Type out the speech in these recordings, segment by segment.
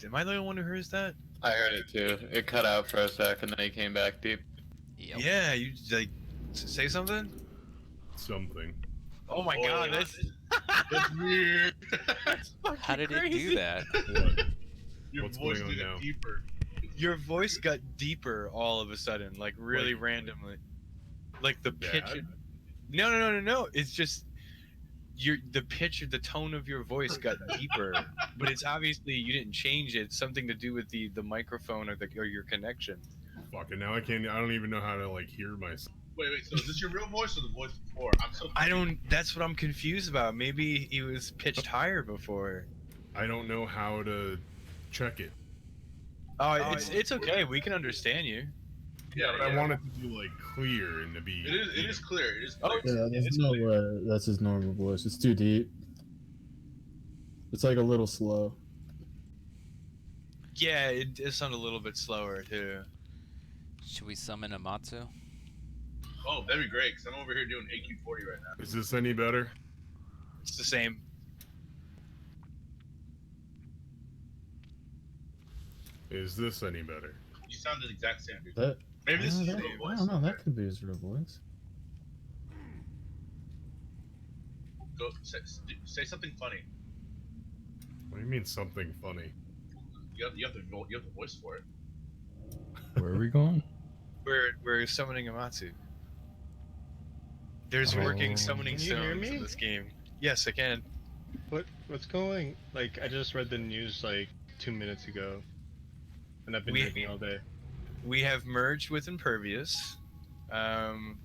Am I the only one who hears that? I heard it too. It cut out for a sec and then he came back deep. Yep. Yeah, you like say something? Something. Oh my god, That's weird. that's fucking How did crazy. it do that? What? Your What's voice going on got now? deeper. Your voice got deeper all of a sudden, like really Like- randomly. Like the pitch. Bad? No. It's just the pitch, the tone of your voice got deeper, but it's obviously you didn't change it. It's something to do with the microphone or your connection. Fuck, and now I don't even know how to like hear myself. Wait. So is this your real voice or the voice before? I'm so. I don't. That's what I'm confused about. Maybe he was pitched higher before. I don't know how to check it. Oh, it's okay. We can understand you. Yeah, But I want it to be like clear and to be. It is clear. It is Oh, clear. Yeah, there's no way that's his normal voice. It's too deep. It's like a little slow. Yeah, it does sound a little bit slower too. Should we summon Amatsu? Oh, that'd be great, because I'm over here doing AQ40 right now. Is this any better? It's the same. Is this any better? You sound the exact same, dude. That Maybe this is that, your real I voice. don't know. That could be his real voice. Go say something funny. What do you mean something funny? You have the voice for it. Where are we going? We're summoning Amatsu. There's Oh. working summoning Can you hear stones in me? this game. Yes, I can. What's going? Like, I just read the news like 2 minutes ago, and I've been We- drinking all day. We have merged with Impervious.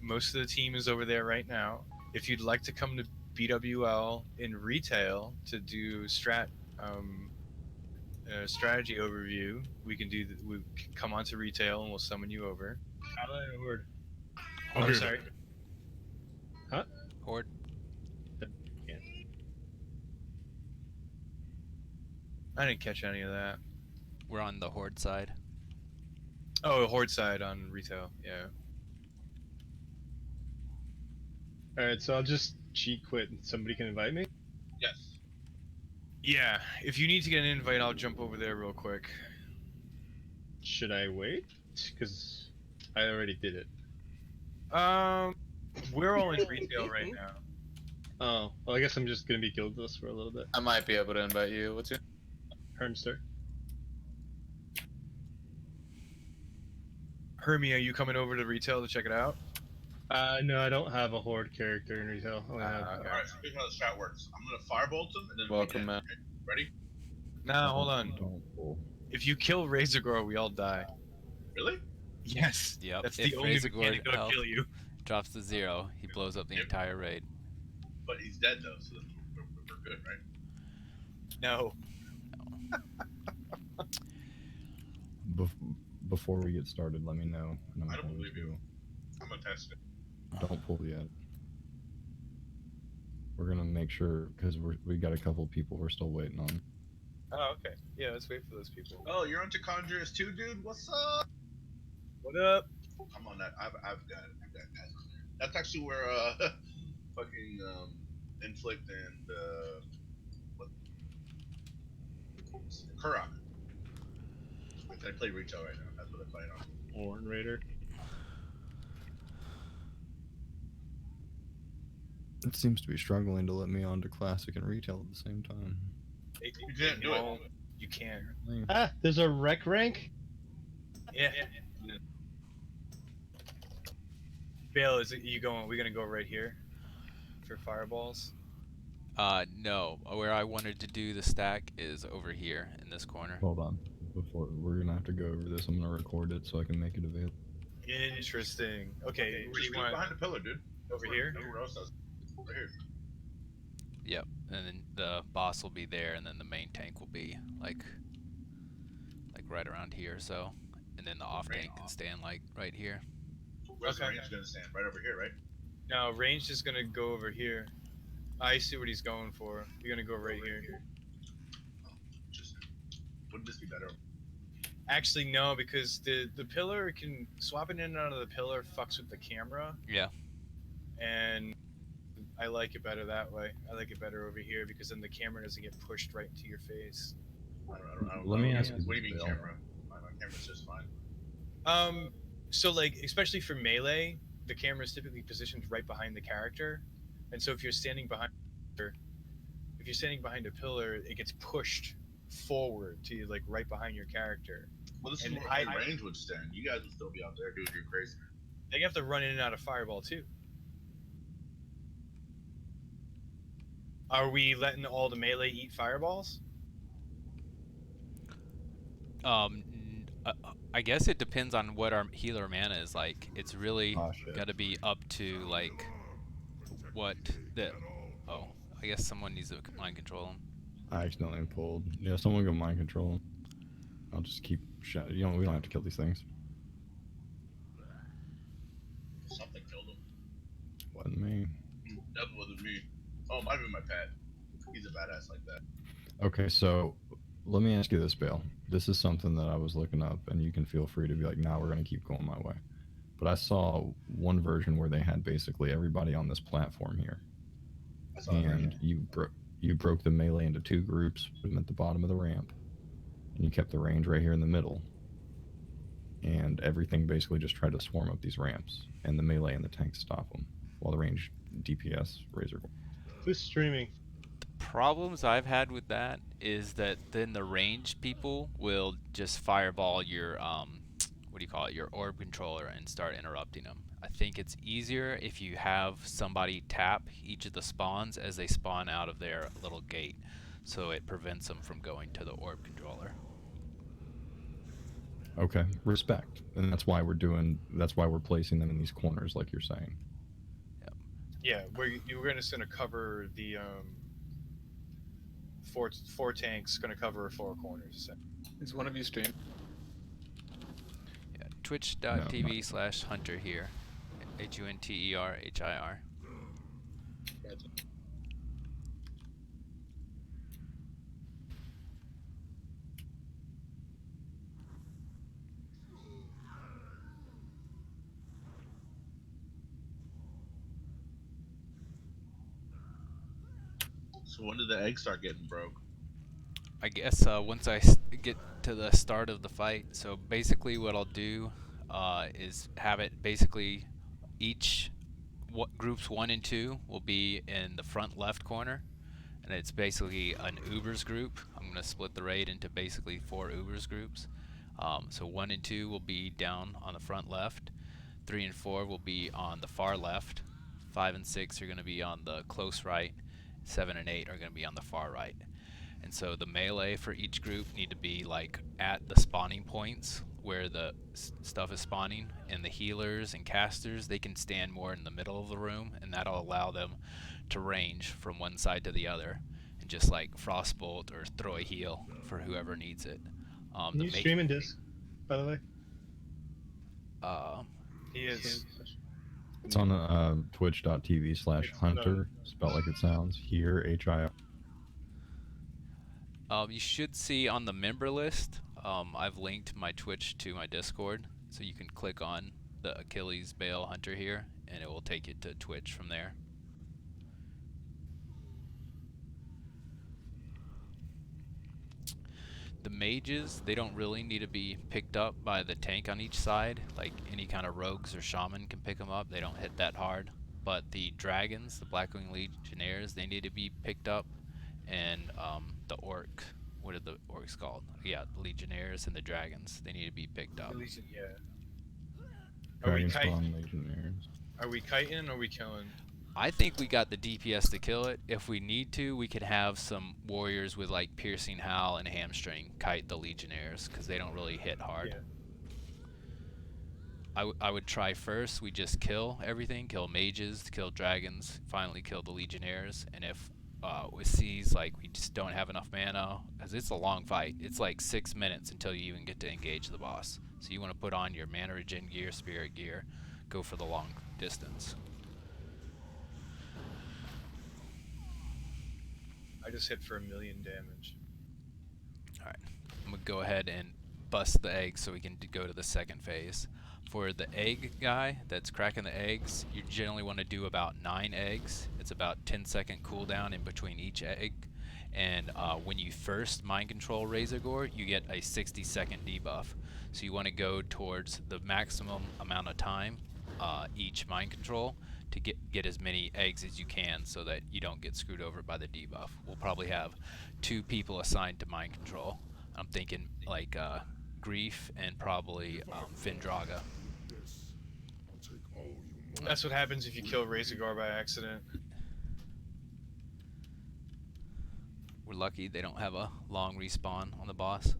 Most of the team is over there right now. If you'd like to come to BWL in retail to do strategy overview, we can do. We can come onto retail and we'll summon you over. How did I word? I'll Oh, be sorry. Horde? I didn't catch any of that. We're on the Horde side. Oh, Horde side on retail. Yeah. All right, so I'll just cheat quit, and somebody can invite me. Yes. Yeah. If you need to get an invite, I'll jump over there real quick. Should I wait? Because I already did it. We're all in retail right now. Oh, well, I guess I'm just gonna be guildless for a little bit. I might be able to invite you. What's your? Hermster. Hermie, are you coming over to retail to check it out? No, I don't have a horde character in retail. I only have, Okay. Alright, so here's how the shot works. I'm gonna firebolt him and then Welcome, we man. Ready? Nah, hold on. Don't pull. If you kill Razorgore, we all die. Really? Yes. Yep. That's if the only Razorgore mechanic that'll health kill you. drops to 0, he blows up the Yep. entire raid. But he's dead though, so we're good, right? No. Before we get started, let me know. And I'm I don't going believe to- you. I'm gonna test it. Don't pull yet. We're gonna make sure because we got a couple people we're still waiting on. Oh, okay. Yeah, let's wait for those people. Oh, you're into Conjurers too, dude? What's up? What up? I'm on that. I've got guys on there. That's actually where fucking Inflict and what? Kurok. I play retail right now. That's what I'm playing on. Warren Raider. It seems to be struggling to let me onto classic and retail at the same time. You can't do it. You can. Ah, there's a rec rank. Yeah. Bale, is it you going? We're gonna go right here for fireballs. No. Where I wanted to do the stack is over here in this corner. Hold on. Before we're gonna have to go over this, I'm gonna record it so I can make it available. Interesting. Okay, where do Just you go want? behind the pillar, dude. Over here? Everywhere else does. Right here. Yep. And then the boss will be there, and then the main tank will be like right around here. So, and then the off tank can stand like right here. Where's the Okay. range gonna stand? Right over here, right? No, ranged is gonna go over here. I see what he's going for. You're gonna go right here. Just wouldn't this be better? Actually, no, because the pillar can swapping in and out of the pillar fucks with the camera, Yeah. and I like it better that way. I like it better over here because then the camera doesn't get pushed right into your face. Let me ask you What do you this, mean Bill. camera? My camera's just fine. So like especially for melee, the camera is typically positioned right behind the character, and so if you're standing behind a pillar, it gets pushed forward to like right behind your character. Well, this And is where high range would stand. You guys would still be out there doing your crazy. They have to run in and out of fireball too. Are we letting all the melee eat fireballs? I guess it depends on what our healer mana is like. It's really Oh, shit. got to be up to like what the. Oh, I guess someone needs to mind control him. I accidentally pulled. Yeah, someone go mind control him. I'll just keep we don't have to kill these things. Something killed him. Wasn't me. That wasn't me. Oh, might have been my pet. He's a badass like that. Okay, so let me ask you this, Bale. This is something that I was looking up, and you can feel free to be like, nah, we're going to keep going my way. But I saw one version where they had basically everybody on this platform here. And you broke the melee into 2 groups, put them at the bottom of the ramp, and you kept the range right here in the middle. And everything basically just tried to swarm up these ramps, and the melee and the tanks stop them, while the range DPS razor. Who's streaming? Problems I've had with that is that then the range people will just fireball your what do you call it, your orb controller and start interrupting them. I think it's easier if you have somebody tap each of the spawns as they spawn out of their little gate, so it prevents them from going to the orb controller. Okay, respect. And that's why we're placing them in these corners like you're saying. Yeah, we're just gonna cover the four tanks, gonna cover 4 corners. Is one of you streaming? Yeah, twitch.tv/hunter here. HUNTERHIR. So when did the eggs start getting broke? I guess once I get to the start of the fight. So basically what I'll do is have it basically groups 1 and 2 will be in the front left corner, and it's basically an Ubers group. I'm going to split the raid into basically 4 Ubers groups. So 1 and 2 will be down on the front left, 3 and 4 will be on the far left, 5 and 6 are going to be on the close right, 7 and 8 are going to be on the far right. And so the melee for each group need to be like at the spawning points where the stuff is spawning, and the healers and casters, they can stand more in the middle of the room, and that'll allow them to range from one side to the other and just like frostbolt or throw a heal for whoever needs it. Can you stream in disc, by the way? He is. It's on twitch.tv/hunter, spelled like it sounds, here, HIR. You should see on the member list, I've linked my Twitch to my Discord, so you can click on the Achilles Bale Hunter here, and it will take you to Twitch from there. The mages, they don't really need to be picked up by the tank on each side. Like any kind of rogues or shaman can pick them up. They don't hit that hard. But the dragons, the Blackwing Legionnaires, they need to be picked up. And the orc, what are the orcs called? Yeah, the Legionnaires and the dragons, they need to be picked up. Yeah. Dragon spawn legionnaires. Are we kiting or are we killing? I think we got the DPS to kill it. If we need to, we could have some warriors with like piercing howl and hamstring kite the Legionnaires, because they don't really hit hard. Yeah. I would try first, we just kill everything, kill mages, kill dragons, finally kill the Legionnaires, and if we sees like we just don't have enough mana, because it's a long fight, it's like 6 minutes until you even get to engage the boss. So you want to put on your mana regen gear, spirit gear, go for the long distance. I just hit for 1,000,000 damage. Alright, I'm going to go ahead and bust the egg so we can go to the second phase. For the egg guy that's cracking the eggs, you generally want to do about 9 eggs. It's about 10-second cooldown in between each egg. And when you first mind control Razor Gore, you get a 60-second debuff. So you want to go towards the maximum amount of time each mind control to get as many eggs as you can, so that you don't get screwed over by the debuff. We'll probably have 2 people assigned to mind control. I'm thinking like Grief and probably Findraga. That's what happens if you kill Razorgar by accident. We're lucky they don't have a long respawn on the boss.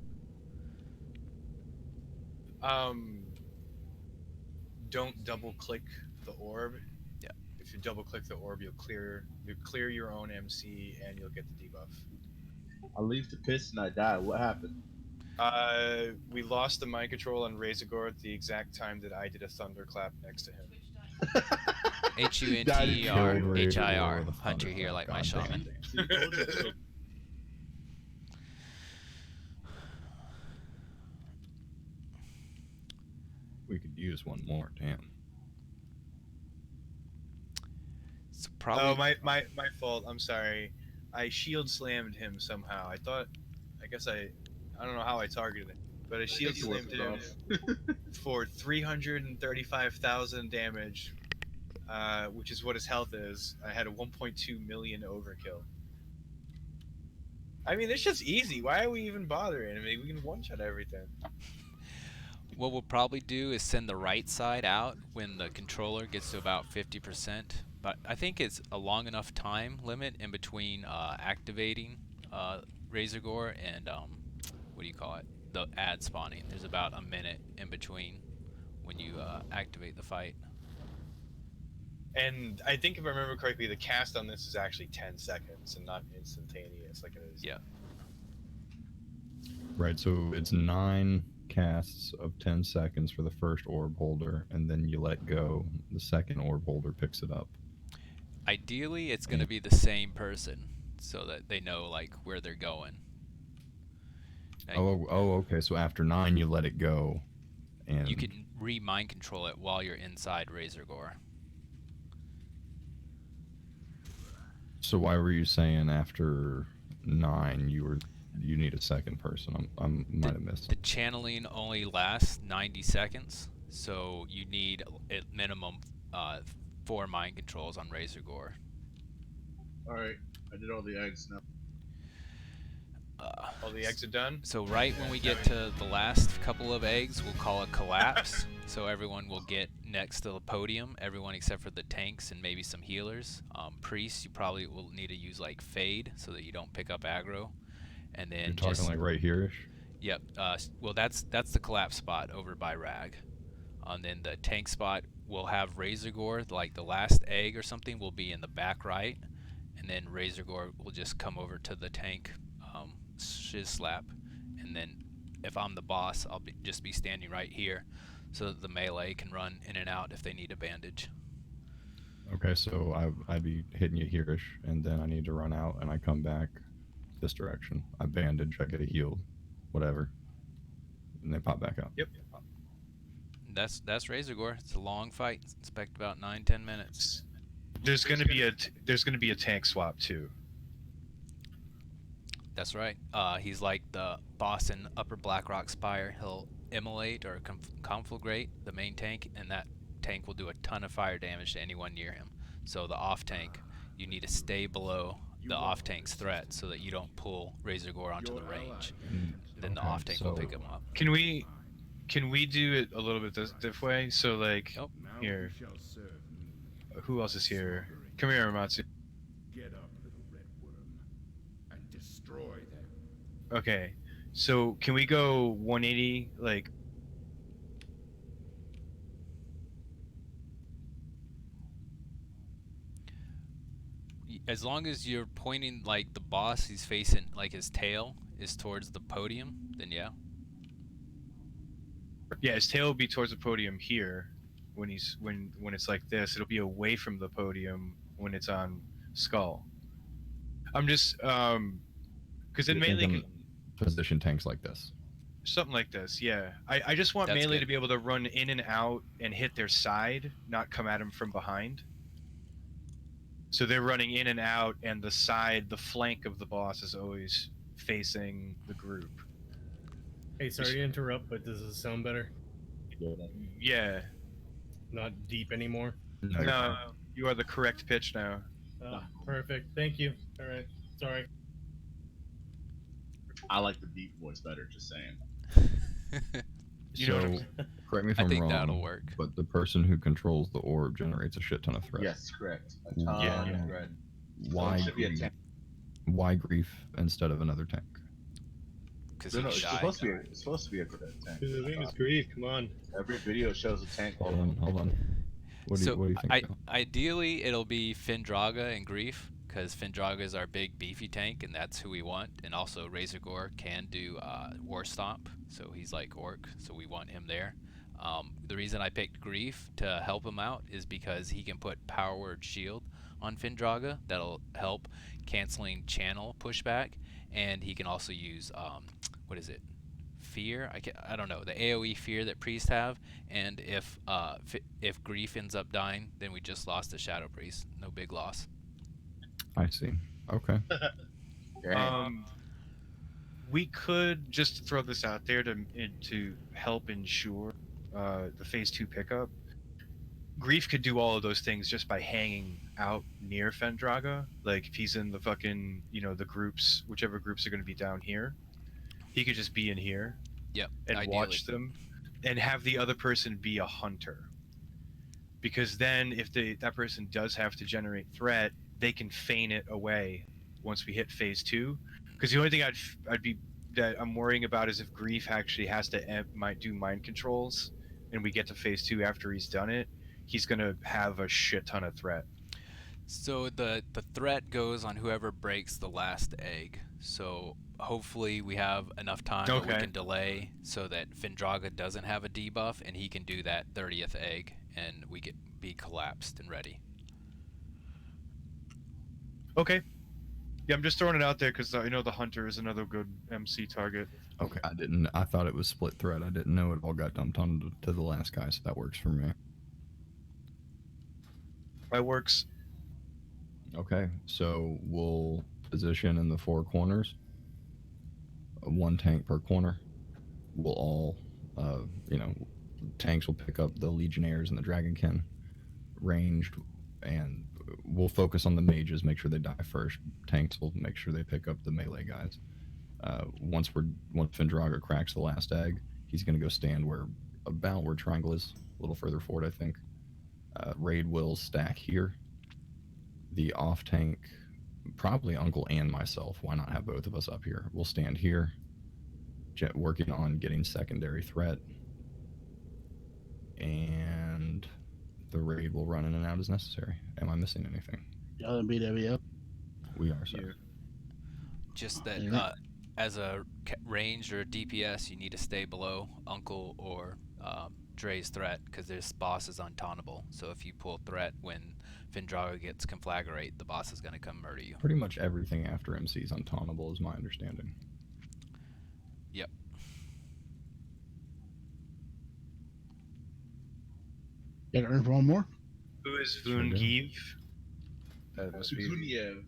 Don't double click the orb. Yeah. If you double click the orb, you'll clear your own MC and you'll get the debuff. I leave the piss and I die. What happened? We lost the mind control on Razorgore at the exact time that I did a thunderclap next to him. HUNTER Hunter here, like my shaman. We could use one more. Damn. So probably. Oh, my fault. I'm sorry. I shield slammed him somehow. I guess I don't know how I targeted it, but I shield slammed him for 335,000 damage, which is what his health is. I had a 1.2 million overkill. I mean, it's just easy. Why are we even bothering? I mean, we can one-shot everything. What we'll probably do is send the right side out when the controller gets to about 50%. But I think it's a long enough time limit in between activating Razorgore and what do you call it? The ad spawning. There's about a minute in between when you activate the fight. And I think if I remember correctly, the cast on this is actually 10 seconds and not instantaneous like it is. Yeah. Right, so it's 9 casts of 10 seconds for the first orb holder, and then you let go. The second orb holder picks it up. Ideally, it's going to be the same person, so that they know like where they're going. Okay. So after 9, you let it go, and you can re-mind control it while you're inside Razorgore. So why were you saying after 9 you need a second person? I might have missed The it. channeling only lasts 90 seconds, so you need at minimum 4 mind controls on Razorgore. Alright, I did all the eggs now. All the eggs are done? So right when we get to the last couple of eggs, we'll call a collapse. So everyone will get next to the podium, everyone except for the tanks and maybe some healers. Priests, you probably will need to use like Fade so that you don't pick up aggro. And then You're talking like right here-ish? Yep. Well, that's the collapse spot over by Rag. And then the tank spot will have Razorgore, like the last egg or something will be in the back right. And then Razorgore will just come over to the tank shiz slap. And then if I'm the boss, I'll just be standing right here so that the melee can run in and out if they need a bandage. Okay, so I'd be hitting you here-ish, and then I need to run out, and I come back this direction. I bandage, I get a heal, whatever, and they pop back up. Yep. That's Razorgore. It's a long fight. Expect about 9-10 minutes. There's gonna be a tank swap too. That's right. He's like the boss in Upper Blackrock Spire. He'll immolate or conflagrate the main tank, and that tank will do a ton of fire damage to anyone near him. So the off tank, you need to stay below the off tank's threat so that you don't pull Razorgore onto the range. Then the Okay, off tank will pick him up. Can we do it a little bit this way? So like here. Who else is here? Come here, Amatsu. Get up, little red worm, and destroy them. Okay. So can we go 180 like As long as you're pointing like the boss, he's facing like his tail is towards the podium, then yeah. Yeah, his tail will be towards the podium here when it's like this. It'll be away from the podium when it's on Skull. I'm just because then You're melee thinking can, position tanks like this. something like this. Yeah, I just want That's melee good. to be able to run in and out and hit their side, not come at him from behind. So they're running in and out, and the flank of the boss is always facing the group. Hey, sorry to interrupt, but does this sound better? Yeah. Not deep anymore? No, you're No, fine. you are the correct pitch now. Perfect. Thank you. All right. Sorry. I like the deep voice better. Just saying. You know what So, correct me if I I'm think wrong, that'll work. but the person who controls the orb generates a shit ton of threat. Yes, correct. A Yeah. ton of threat. Why So it should be a grief? tank. Why grief instead of another tank? Because No, he no, it's died. supposed to be a tank. His name is Grief. Come on. Every video shows a tank. Hold on. What do you think? Bill? Ideally, it'll be Findraga and Grief, because Findraga is our big beefy tank, and that's who we want. And also, Razorgore can do War Stomp, so he's like Orc, so we want him there. The reason I picked Grief to help him out is because he can put Power Word Shield on Findraga. That'll help canceling channel pushback, and he can also use what is it? Fear. I don't know, the AoE fear that priests have, and if Grief ends up dying, then we just lost the Shadow Priest. No big loss. I see. Okay. We could just throw this out there to help ensure the phase 2 pickup. Grief could do all of those things just by hanging out near Fendraga. Like if he's in the fucking, the groups, whichever groups are going to be down here, he could just be in here. Yep. And ideally. watch them, and have the other person be a hunter. Because then, if that person does have to generate threat, they can feign it away once we hit phase 2. Because the only thing I'm worrying about is if Grief actually has to might do mind controls, and we get to phase 2 after he's done it, he's gonna have a shit ton of threat. So the threat goes on whoever breaks the last egg. So hopefully we have enough time that we can delay so that Findraga doesn't have a debuff, and he can do that 30th egg, and we get be collapsed and ready. Okay. Yeah, I'm just throwing it out there because I know the hunter is another good MC target. Okay. I thought it was split threat. I didn't know it all got dumped onto the last guy, so that works for me. That works. Okay, so we'll position in the 4 corners. 1 tank per corner. We'll all, tanks will pick up the Legionnaires and the Dragonkin, ranged, and we'll focus on the mages, make sure they die first. Tanks will make sure they pick up the melee guys. Once Findraga cracks the last egg, he's going to go stand where Triangle is, a little further forward, I think. Raid will stack here. The off tank, probably Uncle and myself. Why not have both of us up here? We'll stand here, working on getting secondary threat, and the raid will run in and out as necessary. Am I missing anything? Y'all in BWL? We are, sir. Just that as a ranged or DPS, you need to stay below Uncle or Dre's threat, because this boss is untauntable. So if you pull threat when Findraga gets Conflagrate, the boss is going to come murder you. Pretty much everything after MC is untauntable, is my understanding. Yep. You got room for one more? Who is Sure do. Vungiv? That must be. Zuniev.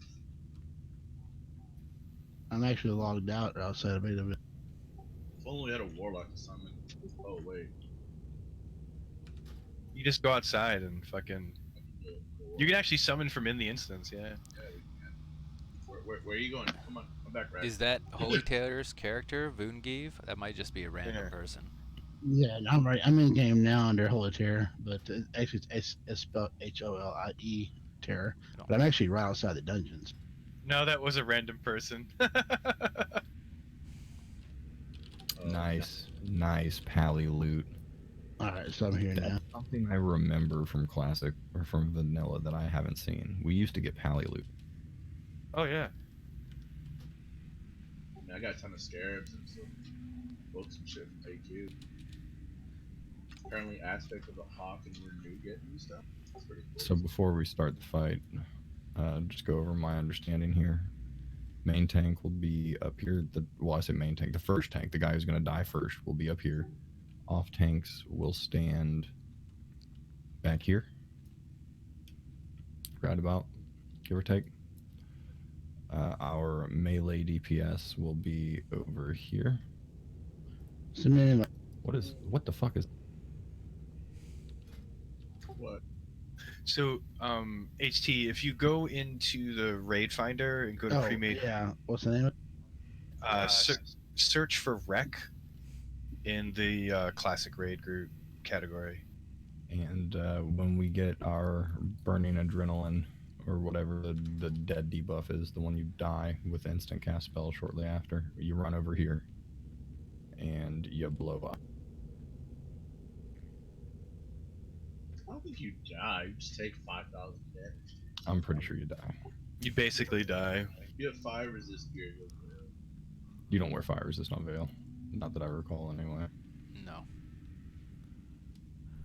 I'm actually logged out outside of BWL. If only we had a warlock to summon. Oh wait. You just go outside and fucking. You can actually summon from in the instance, yeah. Yeah, we can. Where are you going? Come on, come back, right? Is that Holy Taylor's character, Vungiv? That might just be a random person. Yeah, I'm right. I'm in game now under Holy Terror, but actually it's spelled HOLIE Terror. But I'm actually right outside the dungeons. No, that was a random person. Nice pally loot. Alright, so I'm here now. That's something I remember from Classic or from Vanilla that I haven't seen. We used to get pally loot. Oh yeah. I mean, I got a ton of scarabs and some books and shit from AQ. Apparently, aspect of the hawk and renew getting new stuff. That's pretty cool. So before we start the fight, just go over my understanding here. Main tank will be up here. I say main tank. The first tank, the guy who's going to die first, will be up here. Off tanks will stand back here. Right about. give or take. Our melee DPS will be over here. So anyway, What the fuck is? What? So, HT, if you go into the raid finder and go to pre-made, yeah. What's the name of it? Search for rec in the classic raid group category. And when we get our burning adrenaline or whatever the dead debuff is, the one you die with instant cast spell shortly after, you run over here and you blow up. I don't think you die. You just take 5,000 damage. I'm pretty sure you die. You basically die. You have 5 resist gear. You don't wear fire resist on Veil. Not that I recall anyway. No.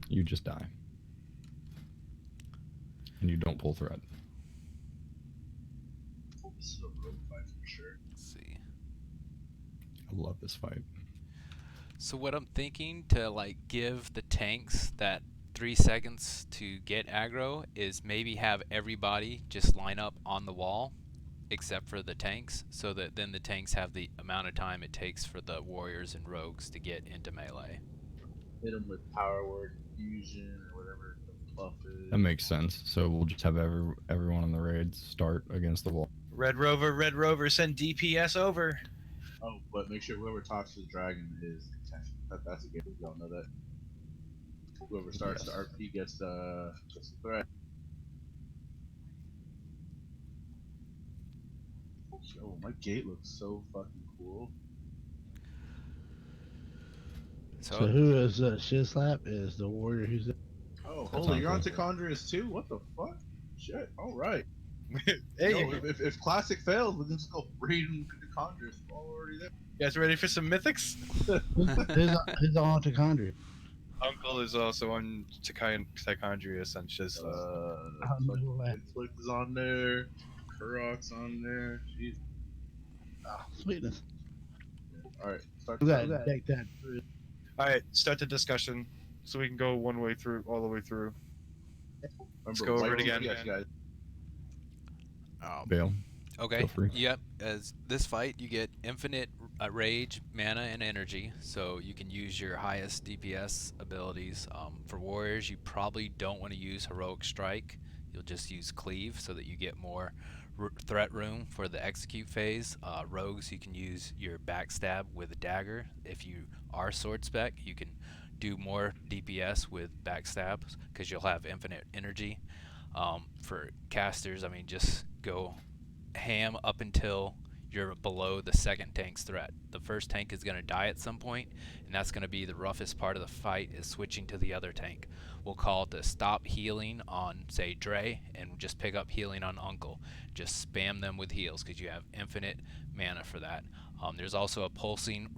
You just die. And you don't pull threat. This is a rogue fight for sure. Let's see. I love this fight. So what I'm thinking to like give the tanks that 3 seconds to get aggro is maybe have everybody just line up on the wall except for the tanks, so that then the tanks have the amount of time it takes for the warriors and rogues to get into melee. Hit them with power word fusion or whatever the buff is. That makes sense. So we'll just have everyone on the raids start against the wall. Red Rover, send DPS over. Oh, but make sure whoever talks to the dragon is that's a game. Y'all know that. Whoever starts the RP gets the threat. Yo, my gate looks so fucking cool. So who is Shislap? Is the warrior who's there? Oh, That's holy, you're on uncool. Tichondrius too? What the fuck? Shit, alright. Hey, Yo, if Classic fails, we can just go raid Tichondrius. Already there. you guys ready for some mythics? Who's on Tichondria? Uncle is also on Tichondrius and Shislap. I don't know who that. Inflict is on there. Kurok's on there. Jeez. Oh, sweetness. Alright, start We the gotta take that. All right, start the discussion so we can go all the way through. Let's go over it again. Yes, guys. Veil. Okay. Feel free. Yep. As this fight, you get infinite rage, mana, and energy, so you can use your highest DPS abilities. For warriors, you probably don't want to use heroic strike. You'll just use cleave so that you get more threat room for the execute phase. Rogues, you can use your backstab with a dagger. If you are sword spec, you can do more DPS with backstabs because you'll have infinite energy. For casters, I mean, just go ham up until you're below the second tank's threat. The first tank is going to die at some point, and that's going to be the roughest part of the fight, is switching to the other tank. We'll call it to stop healing on, say, Dre, and just pick up healing on Uncle. Just spam them with heals because you have infinite mana for that. There's also a pulsing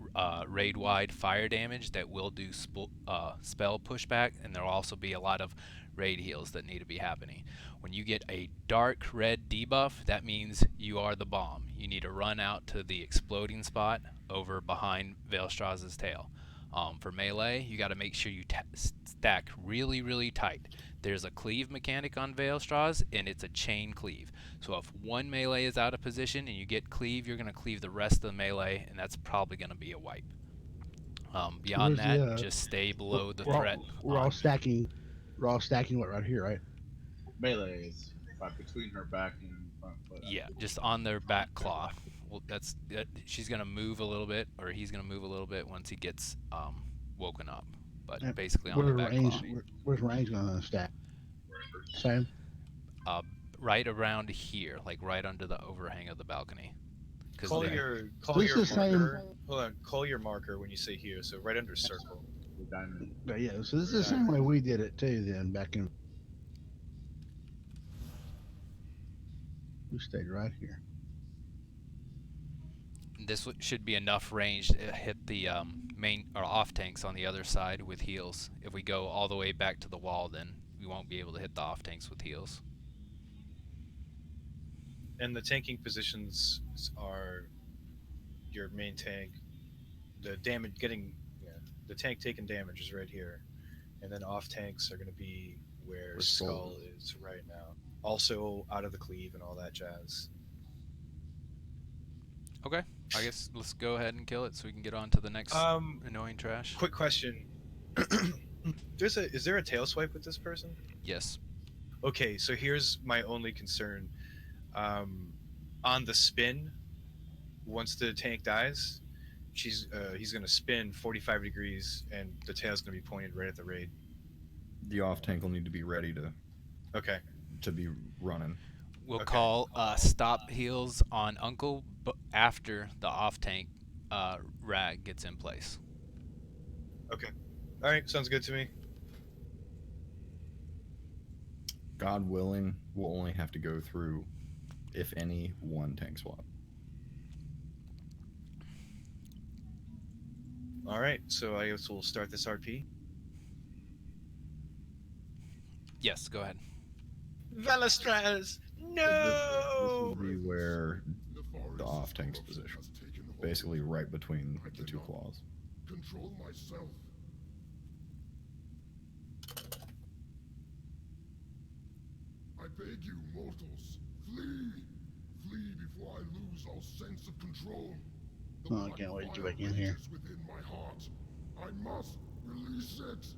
raid-wide fire damage that will do spell pushback, and there will also be a lot of raid heals that need to be happening. When you get a dark red debuff, that means you are the bomb. You need to run out to the exploding spot over behind Veilstras's tail. For melee, you got to make sure you stack really, really tight. There's a cleave mechanic on Veilstras, and it's a chain cleave. So if one melee is out of position and you get cleave, you're going to cleave the rest of the melee, and that's probably going to be a wipe. Beyond that, just stay below the threat. We're all stacking. We're all stacking what right here, right? Melee is between her back and front foot. Yeah, just on their back claw. Well, she's gonna move a little bit, or he's gonna move a little bit once he gets woken up. But basically on the back claw. Where's range gonna stack? Same. Right around here, like right under the overhang of the balcony. Call your marker. Hold on. Call your marker when you say here. So right under circle. The diamond. But yeah, so this is the same way we did it too. Then back in. We stayed right here. This should be enough range to hit the main or off tanks on the other side with heals. If we go all the way back to the wall, then we won't be able to hit the off tanks with heals. And the tanking positions are your main tank. The damage the tank taking damage is right here, and then off tanks are going to be where Skull is right now. also out of the cleave and all that jazz. Okay, I guess let's go ahead and kill it so we can get on to the next annoying trash. Quick question. Is there a tail swipe with this person? Yes. Okay, so here's my only concern. On the spin, once the tank dies, he's gonna spin 45 degrees, and the tail's gonna be pointed right at the raid. The off tank will need to be ready Okay. to be running. We'll Okay. call stop heals on Uncle after the off tank rag gets in place. Okay. All right. Sounds good to me. God willing, we'll only have to go through, if any, one tank swap. All right. So I guess we'll start this RP. Yes, go ahead. Valestraz! No! This will be where the off tank's position. Basically right between the two claws. Control myself. I beg you, mortals, flee! Flee before I lose all sense of control. The Oh, I can't wait to get back in here. is within my heart. I must release it.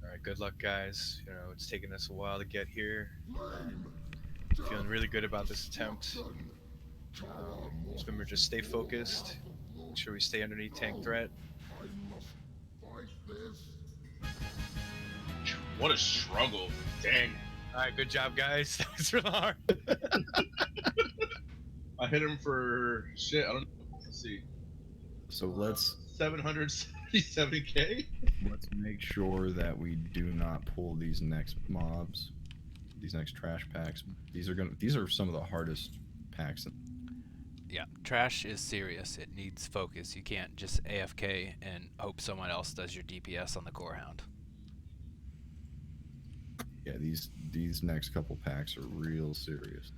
All right. Good luck, guys. You know, it's taken us a while to get here. Flame! Feeling really good about this attempt. Swimmer, just stay focused. Make sure we stay underneath tank threat. I must fight this. What a struggle. Dang. All right. Good job, guys. That was really hard. I hit him for shit. I don't know. Let's see. So let's 777k? let's make sure that we do not pull these next mobs, these next trash packs. These are some of the hardest packs. Yeah, trash is serious. It needs focus. You can't just AFK and hope someone else does your DPS on the core hound. Yeah, these next couple packs are real serious.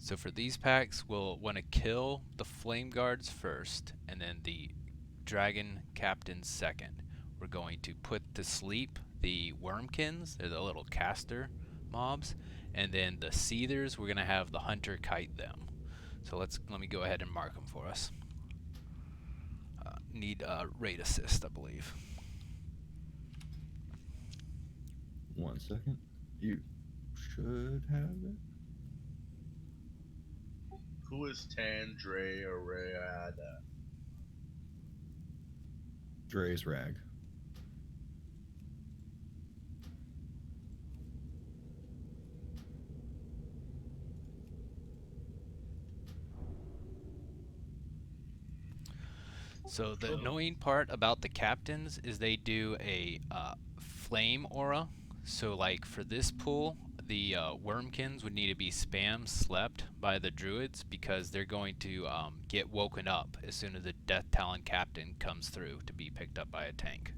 So for these packs, we'll want to kill the flame guards first, and then the dragon captains second. We're going to put to sleep the wormkins, they're the little caster mobs, and then the seethers, we're going to have the hunter kite them. So let me go ahead and mark them for us. Need raid assist, I believe. 1 second. You should have it. Who is Tandre Arada? Dre's rag. So the annoying part about the captains is they do a flame aura. So like for this pool, the wormkins would need to be spam slept by the druids because they're going to get woken up as soon as the Death Talon captain comes through to be picked up by a tank.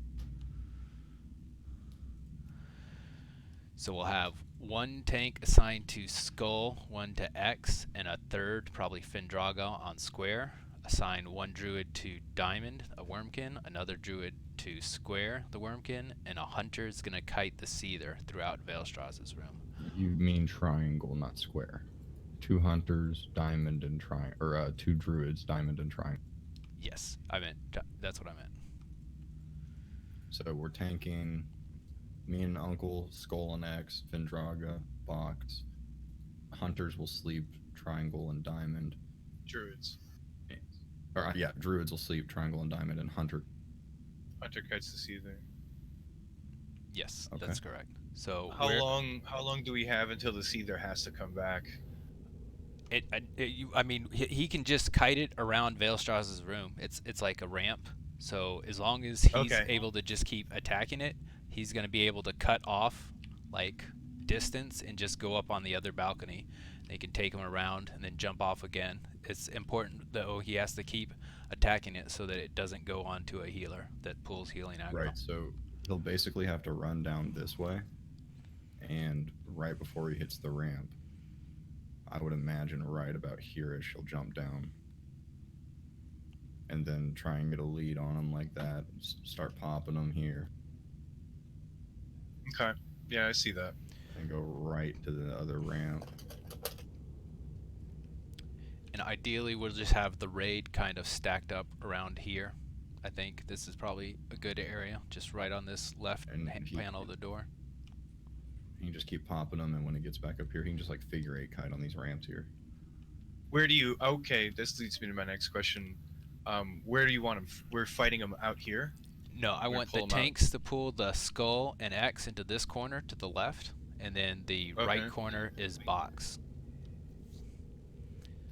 So we'll have one tank assigned to Skull, one to X, and a third, probably Findraga, on Square. Assign one druid to Diamond, a wormkin, another druid to Square, the wormkin, and a hunter is going to kite the Seether throughout Veilstraz's room. You mean triangle, not square. 2 hunters, diamond, and triangle, or 2 druids, diamond, and triangle. Yes, that's what I meant. So we're tanking me and Uncle, Skull and X, Findraga, Box. Hunters will sleep triangle and diamond. Druids. Or yeah, druids will sleep triangle and diamond, and hunter. Hunter kites the Seether. Yes, Okay. that's correct. So How long do we have until the Seether has to come back? I mean, he can just kite it around Veilstraz's room. It's like a ramp. So as long as he's able to just keep attacking it, he's going to be able to cut off like distance and just go up on the other balcony. They can take him around and then jump off again. It's important though he has to keep attacking it so that it doesn't go onto a healer that pulls healing aggro. Right. So he'll basically have to run down this way, and right before he hits the ramp, I would imagine right about here-ish he'll jump down. and then try and get a lead on them like that. Start popping them here. Okay. Yeah, I see that. And go right to the other ramp. And ideally, we'll just have the raid kind of stacked up around here. I think this is probably a good area, just right on this left panel of the door. You can just keep popping them, and when it gets back up here, he can just like figure 8 kite on these ramps here. Where do you? Okay, this leads me to my next question. Where do you want them? We're fighting them out here. No, I want the tanks to pull the skull and X into this corner to the left, and then the right corner is box.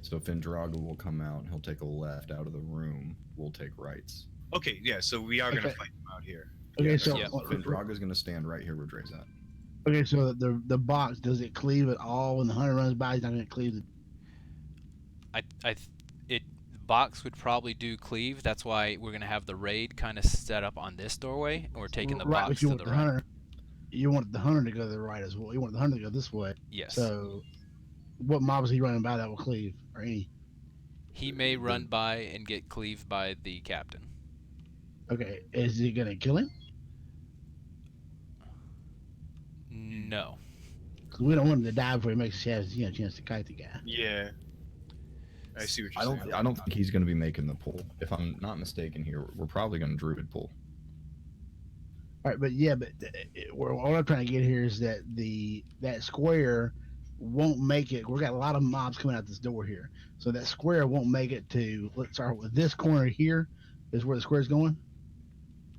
So Findraga will come out, and he'll take a left out of the room. We'll take rights. Okay, yeah, so we are going to fight them out here. Okay, so Findraga's going to stand right here where Dre's at. Okay, so the box, does it cleave at all when the hunter runs by? He's not going to cleave it. Box would probably do cleave. That's why we're going to have the raid kind of set up on this doorway, and we're taking the box to the right. Hunter, you want the hunter to go to the right as well. You want the hunter to go this way. Yes. So, what mob is he running by that will cleave, or any? He may run by and get cleaved by the captain. Okay, is he going to kill him? No. Because we don't want him to die before he makes a chance to kite the guy. Yeah. I see what you're saying. I don't think he's going to be making the pull. If I'm not mistaken here, we're probably going to druid pull. All right, but what I'm trying to get here is that that square won't make it. We've got a lot of mobs coming out this door here, so that square won't make it to. Let's start with this corner here. Is where the square's going.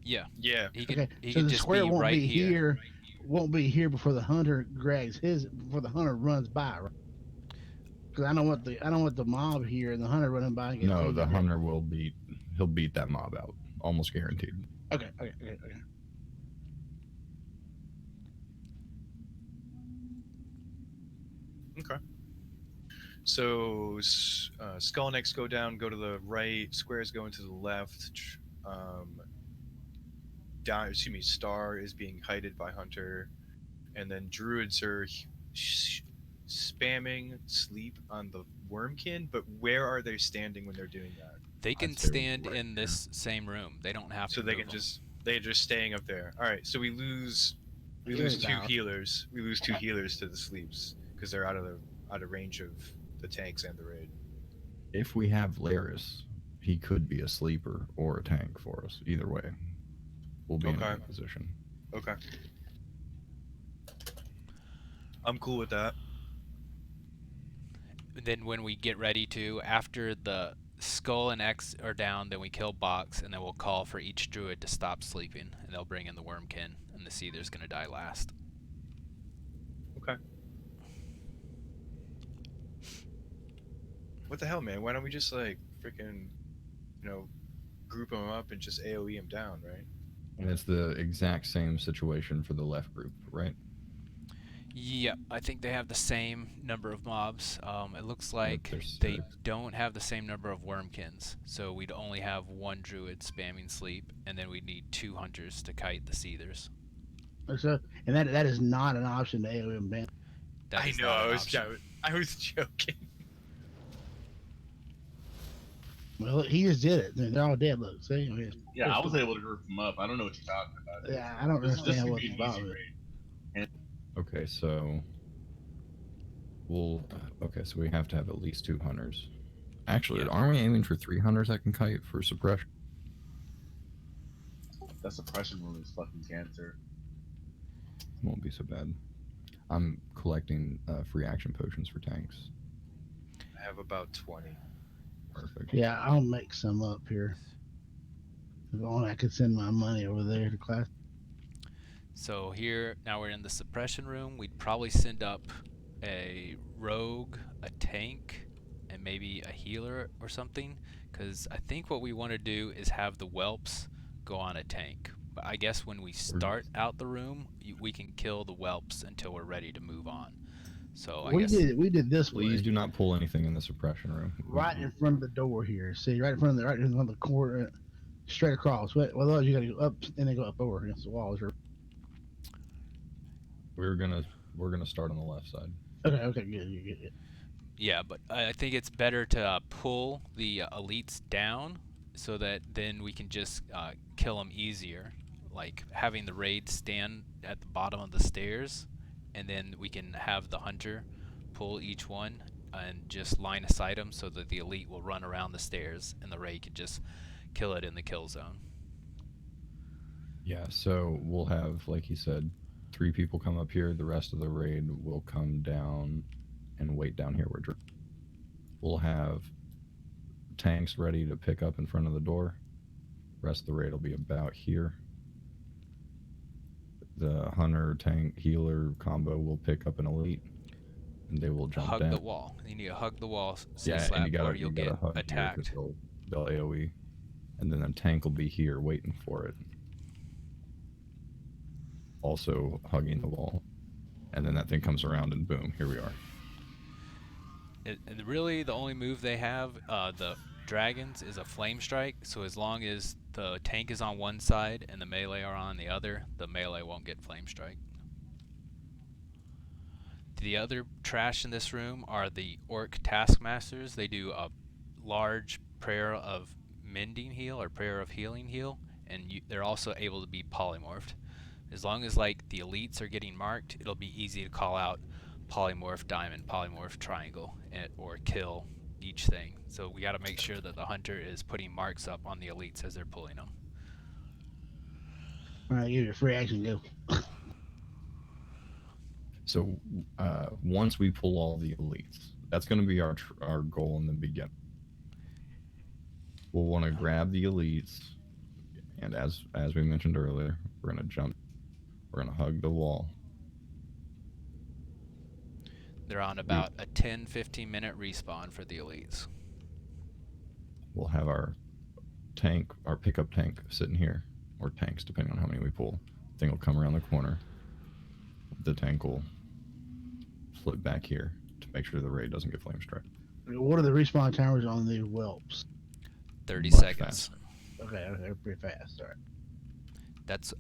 Yeah. Yeah. So the square won't be here. Won't be here before the hunter before the hunter runs by, right? Because I don't want the mob here and the hunter running by. And no, the hunter will he'll beat that mob out, almost guaranteed. Okay. Okay. So skull necks go down, go to the right. Squares going to the left. Star is being kited by hunter, and then druids are spamming sleep on the wormkin. But where are they standing when they're doing that? They can stand in this same room. They don't have to. So they're just staying up there. All right. So we lose 2 healers. We lose 2 healers to the sleeps because they're out of range of the tanks and the raid. If we have Laris, he could be a sleeper or a tank for us. Either way, we'll be in a good position. Okay. I'm cool with that. Then when we get ready to, after the skull and X are down, then we kill box, and then we'll call for each druid to stop sleeping, and they'll bring in the wormkin, and the seether's gonna die last. Okay. What the hell, man? Why don't we just like freaking, group them up and just AoE them down, right? And it's the exact same situation for the left group, right? Yep, I think they have the same number of mobs. It looks like they don't have the same number of wormkins, so we'd only have 1 druid spamming sleep, and then we'd need 2 hunters to kite the seethers. So, and that is not an option to AoE them down. I know, I was joking. Well, he just did it. They're all dead. Look, see? Yeah, I was able to group them up. I don't know what you're talking about. Yeah, I don't understand what's about it. Okay, so so we have to have at least 2 hunters. Actually, aren't we aiming for 3 hunters that can kite for suppression? That suppression room is fucking cancer. Won't be so bad. I'm collecting free action potions for tanks. I have about 20. Perfect. Yeah, I'll make some up here. If only I could send my money over there to class. So here, now we're in the suppression room. We'd probably send up a rogue, a tank, and maybe a healer or something. Because I think what we want to do is have the whelps go on a tank. But I guess when we start out the room, we can kill the whelps until we're ready to move on. So I guess we did this. Please do not pull anything in the suppression room. Right in front of the door here. See, right in front of the corner, straight across. Well, otherwise you got to go up and then go up over against the walls. We're gonna start on the left side. Okay, good. Yeah, but I think it's better to pull the elites down so that then we can just kill them easier, like having the raid stand at the bottom of the stairs, and then we can have the hunter pull each one and just line of sight them so that the elite will run around the stairs and the raid can just kill it in the kill zone. Yeah, so we'll have, like he said, 3 people come up here. The rest of the raid will come down and wait down here where we'll have tanks ready to pick up in front of the door. Rest of the raid will be about here. The hunter tank healer combo will pick up an elite, and they will jump Hug down. the wall. You need to hug the wall, Yeah, slap, and you gotta, or you'll get hug here 'cause attacked. They'll AoE, and then the tank will be here waiting for it, also hugging the wall, and then that thing comes around and boom, here we are. And really, the only move they have, the dragons, is a flame strike. So as long as the tank is on one side and the melee are on the other, the melee won't get flame strike. The other trash in this room are the orc taskmasters. They do a large prayer of mending heal or prayer of healing heal, and they're also able to be polymorphed. As long as like the elites are getting marked, it'll be easy to call out polymorph diamond, polymorph triangle, or kill each thing. So we got to make sure that the hunter is putting marks up on the elites as they're pulling them. All right, give you a free action, go. So once we pull all the elites, that's going to be our goal in the beginning. We'll want to grab the elites, and as we mentioned earlier, we're going to jump. We're going to hug the wall. They're on about a 10-15 minute respawn for the elites. We'll have our tank, our pickup tank, sitting here, or tanks, depending on how many we pull. The thing will come around the corner. The tank will flip back here to make sure the raid doesn't get flame strike. What are the respawn timers on the whelps? 30 Much seconds. faster. Okay, they're pretty fast. All right. That's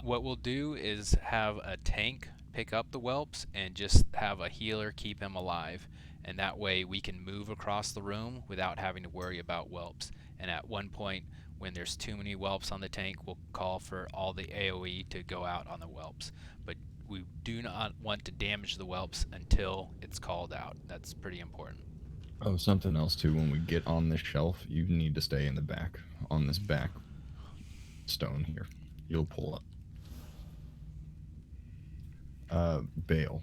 what we'll do is have a tank pick up the whelps and just have a healer keep him alive, and that way we can move across the room without having to worry about whelps. And at one point when there's too many whelps on the tank, we'll call for all the AoE to go out on the whelps, but we do not want to damage the whelps until it's called out. That's pretty important. Oh, something else too, when we get on this shelf, you need to stay in the back, on this back stone here. You'll pull up. Bale,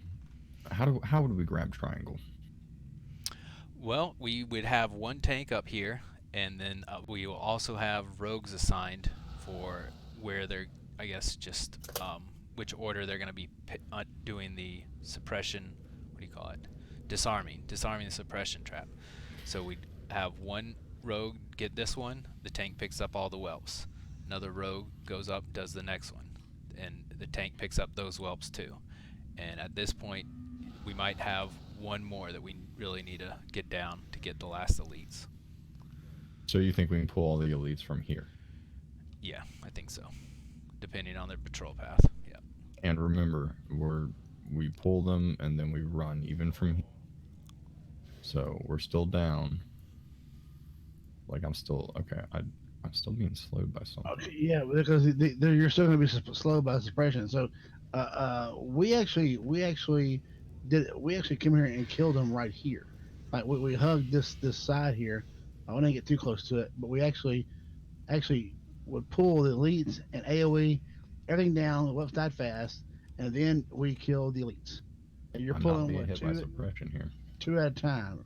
how would we grab triangle? Well, we would have one tank up here, and then we will also have rogues assigned for where they're, I guess, just which order they're going to be doing the suppression, what do you call it? Disarming the suppression trap. So we'd have one rogue get this one, the tank picks up all the whelps. Another rogue goes up, does the next one, and the tank picks up those whelps too. And at this point, we might have one more that we really need to get down to get the last elites. So you think we can pull all the elites from here? Yeah, I think so, depending on their patrol path. Yeah. And remember, we pull them and then we run even from here. So we're still down. Like I'm still okay. I'm still being slowed by something. Okay, yeah, because you're still going to be slowed by suppression. So we actually came here and killed them right here. Like we hugged this side here. I wouldn't get too close to it, but we actually would pull the elites and AoE everything down the left side fast, and then we kill the elites. And you're I'm pulling not being what, hit by suppression here. 2 at a time.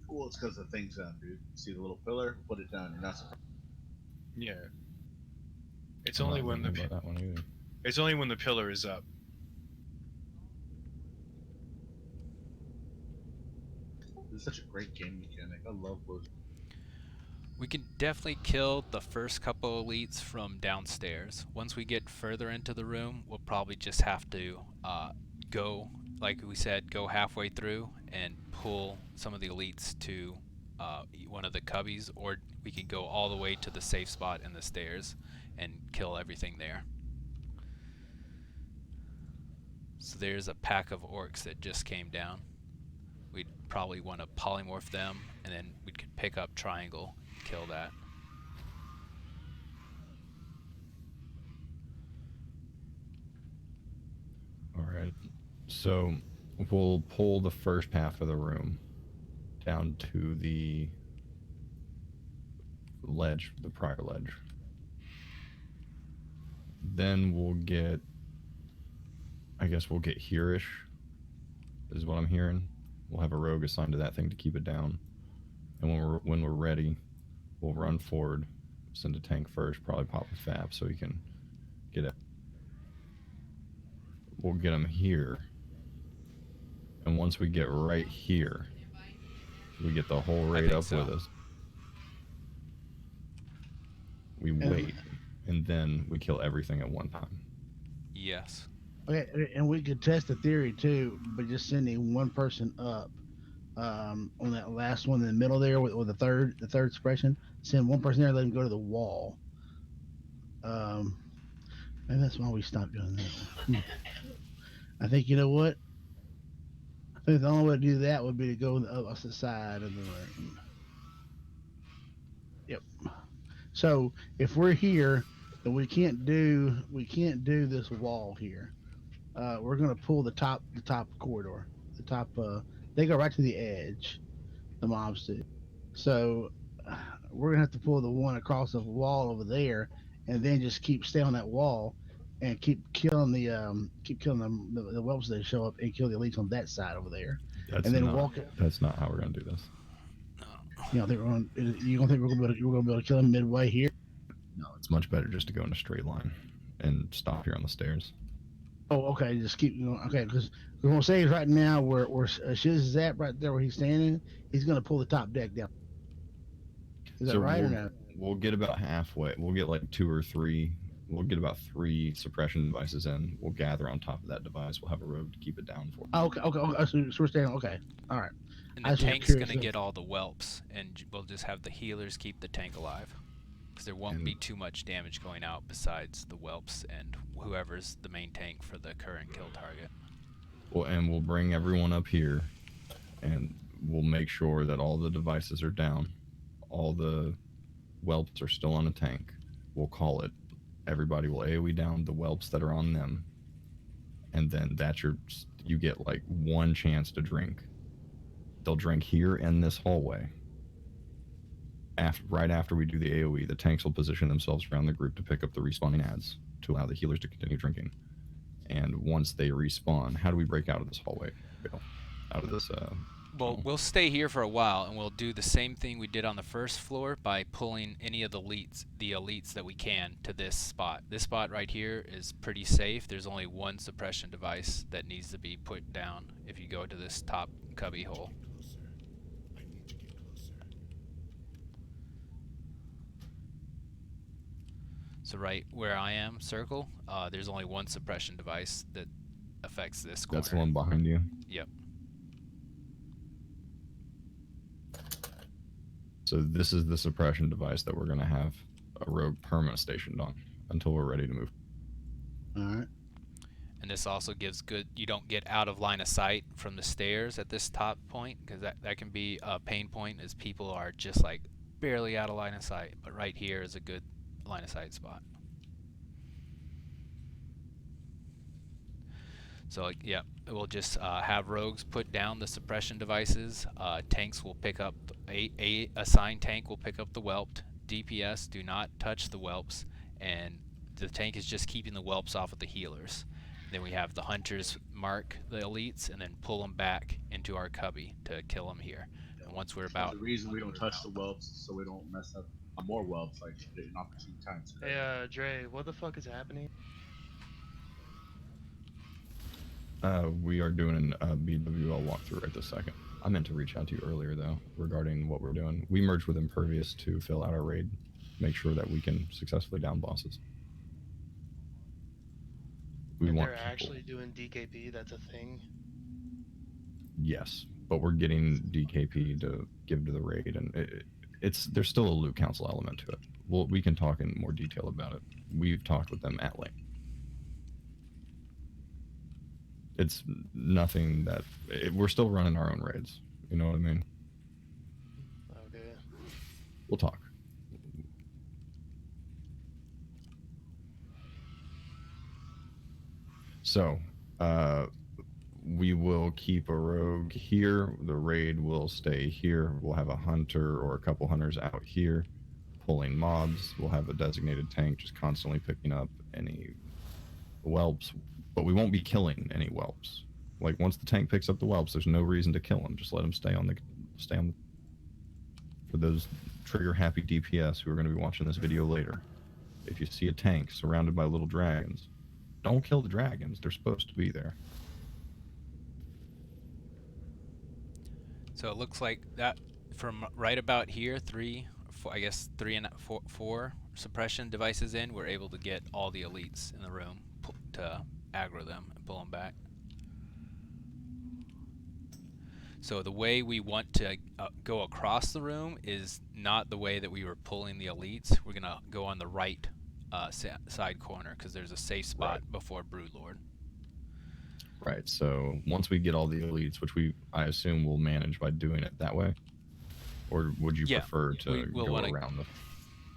Well, it's because the thing's down, dude. See the little pillar? Put it down. You're not surprised. Yeah. It's I'm only not when being hit by that one either. it's only when the pillar is up. This is such a great game mechanic. I love those. We can definitely kill the first couple elites from downstairs. Once we get further into the room, we'll probably just have to go, like we said, go halfway through and pull some of the elites to one of the cubbies, or we can go all the way to the safe spot in the stairs and kill everything there. So there's a pack of orcs that just came down. We'd probably want to polymorph them, and then we could pick up triangle, kill that. All right. So we'll pull the first half of the room down to the ledge, the prior ledge. Then we'll get, I guess we'll get here-ish, is what I'm hearing. We'll have a rogue assigned to that thing to keep it down. And when we're ready, we'll run forward, send a tank first, probably pop a FAP so he can get it. We'll get him here. And once we get right here, we get the whole raid up with us. We wait, and then we kill everything at one time. Yes. Okay, and we could test the theory too, but just sending one person up on that last one in the middle there with the third suppression. Send one person there, let him go to the wall. Maybe that's why we stopped doing that. I think, you know what? I think the only way to do that would be to go on the opposite side of the room. Yep. So if we're here, then we can't do this wall here. We're gonna pull the top corridor. The top they go right to the edge, the mobs do. So we're gonna have to pull the one across the wall over there, and then just stay on that wall, and keep killing the whelps that show up, and kill the elites on that side over there. That's and then not, walk it. That's not how we're gonna do this. You know, you don't think we're gonna be able to kill them midway here? No, it's much better just to go in a straight line and stop here on the stairs. Oh, okay. Just keep going. Okay, because we're gonna say is right now where Shiz is at, right there where he's standing, he's gonna pull the top deck down. Is that right or not? We'll get about halfway. We'll get like 2 or 3. We'll get about 3 suppression devices in. We'll gather on top of that device. We'll have a rogue to keep it down for. Oh, okay. So we're staying. Okay, all right. And the tank's gonna get all the whelps, and we'll just have the healers keep the tank alive, because there won't be too much damage going out besides the whelps and whoever's the main tank for the current kill target. Well, and we'll bring everyone up here, and we'll make sure that all the devices are down. All the whelps are still on the tank. We'll call it. Everybody will AoE down the whelps that are on them, and then that's you get like 1 chance to drink. They'll drink here in this hallway. Right after we do the AoE, the tanks will position themselves around the group to pick up the respawning adds to allow the healers to continue drinking. And once they respawn, how do we break out of this hallway? Out of this Well, we'll stay here for a while, and we'll do the same thing we did on the first floor by pulling any of the elites that we can to this spot. This spot right here is pretty safe. There's only 1 suppression device that needs to be put down if you go to this top cubby hole. So right where I am, circle, there's only 1 suppression device that affects this corner. That's the one behind you? Yep. So this is the suppression device that we're going to have a rogue permanent stationed on until we're ready to move. All right. And this also gives you don't get out of line of sight from the stairs at this top point, because that can be a pain point as people are just like barely out of line of sight. But right here is a good line of sight spot. So yeah, we'll just have rogues put down the suppression devices. Tanks will pick up a assigned tank will pick up the whelp. DPS do not touch the whelps, and the tank is just keeping the whelps off of the healers. Then we have the hunters mark the elites and then pull them back into our cubby to kill them here. And once we're about the reason we don't touch the whelps is so we don't mess up more whelps like an opportune time. Hey, Dre, what the fuck is happening? We are doing a BWL walkthrough right this second. I meant to reach out to you earlier, though, regarding what we're doing. We merged with Impervious to fill out our raid, make sure that we can successfully down bosses. They're actually doing DKP, that's a thing? Yes, but we're getting DKP to give to the raid, and there's still a loot council element to it. We can talk in more detail about it. We've talked with them at length. It's nothing that we're still running our own raids. You know what I mean? Okay. We'll talk. So We will keep a rogue here. The raid will stay here. We'll have a hunter or a couple hunters out here pulling mobs. We'll have a designated tank just constantly picking up any whelps, but we won't be killing any whelps. Like once the tank picks up the whelps, there's no reason to kill them. Just let them stay on the. For those trigger happy DPS who are going to be watching this video later, if you see a tank surrounded by little dragons, don't kill the dragons. They're supposed to be there. So it looks like that from right about here, I guess 4 suppression devices in, we're able to get all the elites in the room to aggro them and pull them back. So the way we want to go across the room is not the way that we were pulling the elites. We're gonna go on the right side corner because there's a safe spot before Broodlord. Right, so once we get all the elites, which I assume we'll manage by doing it that way, or would you prefer to go around the...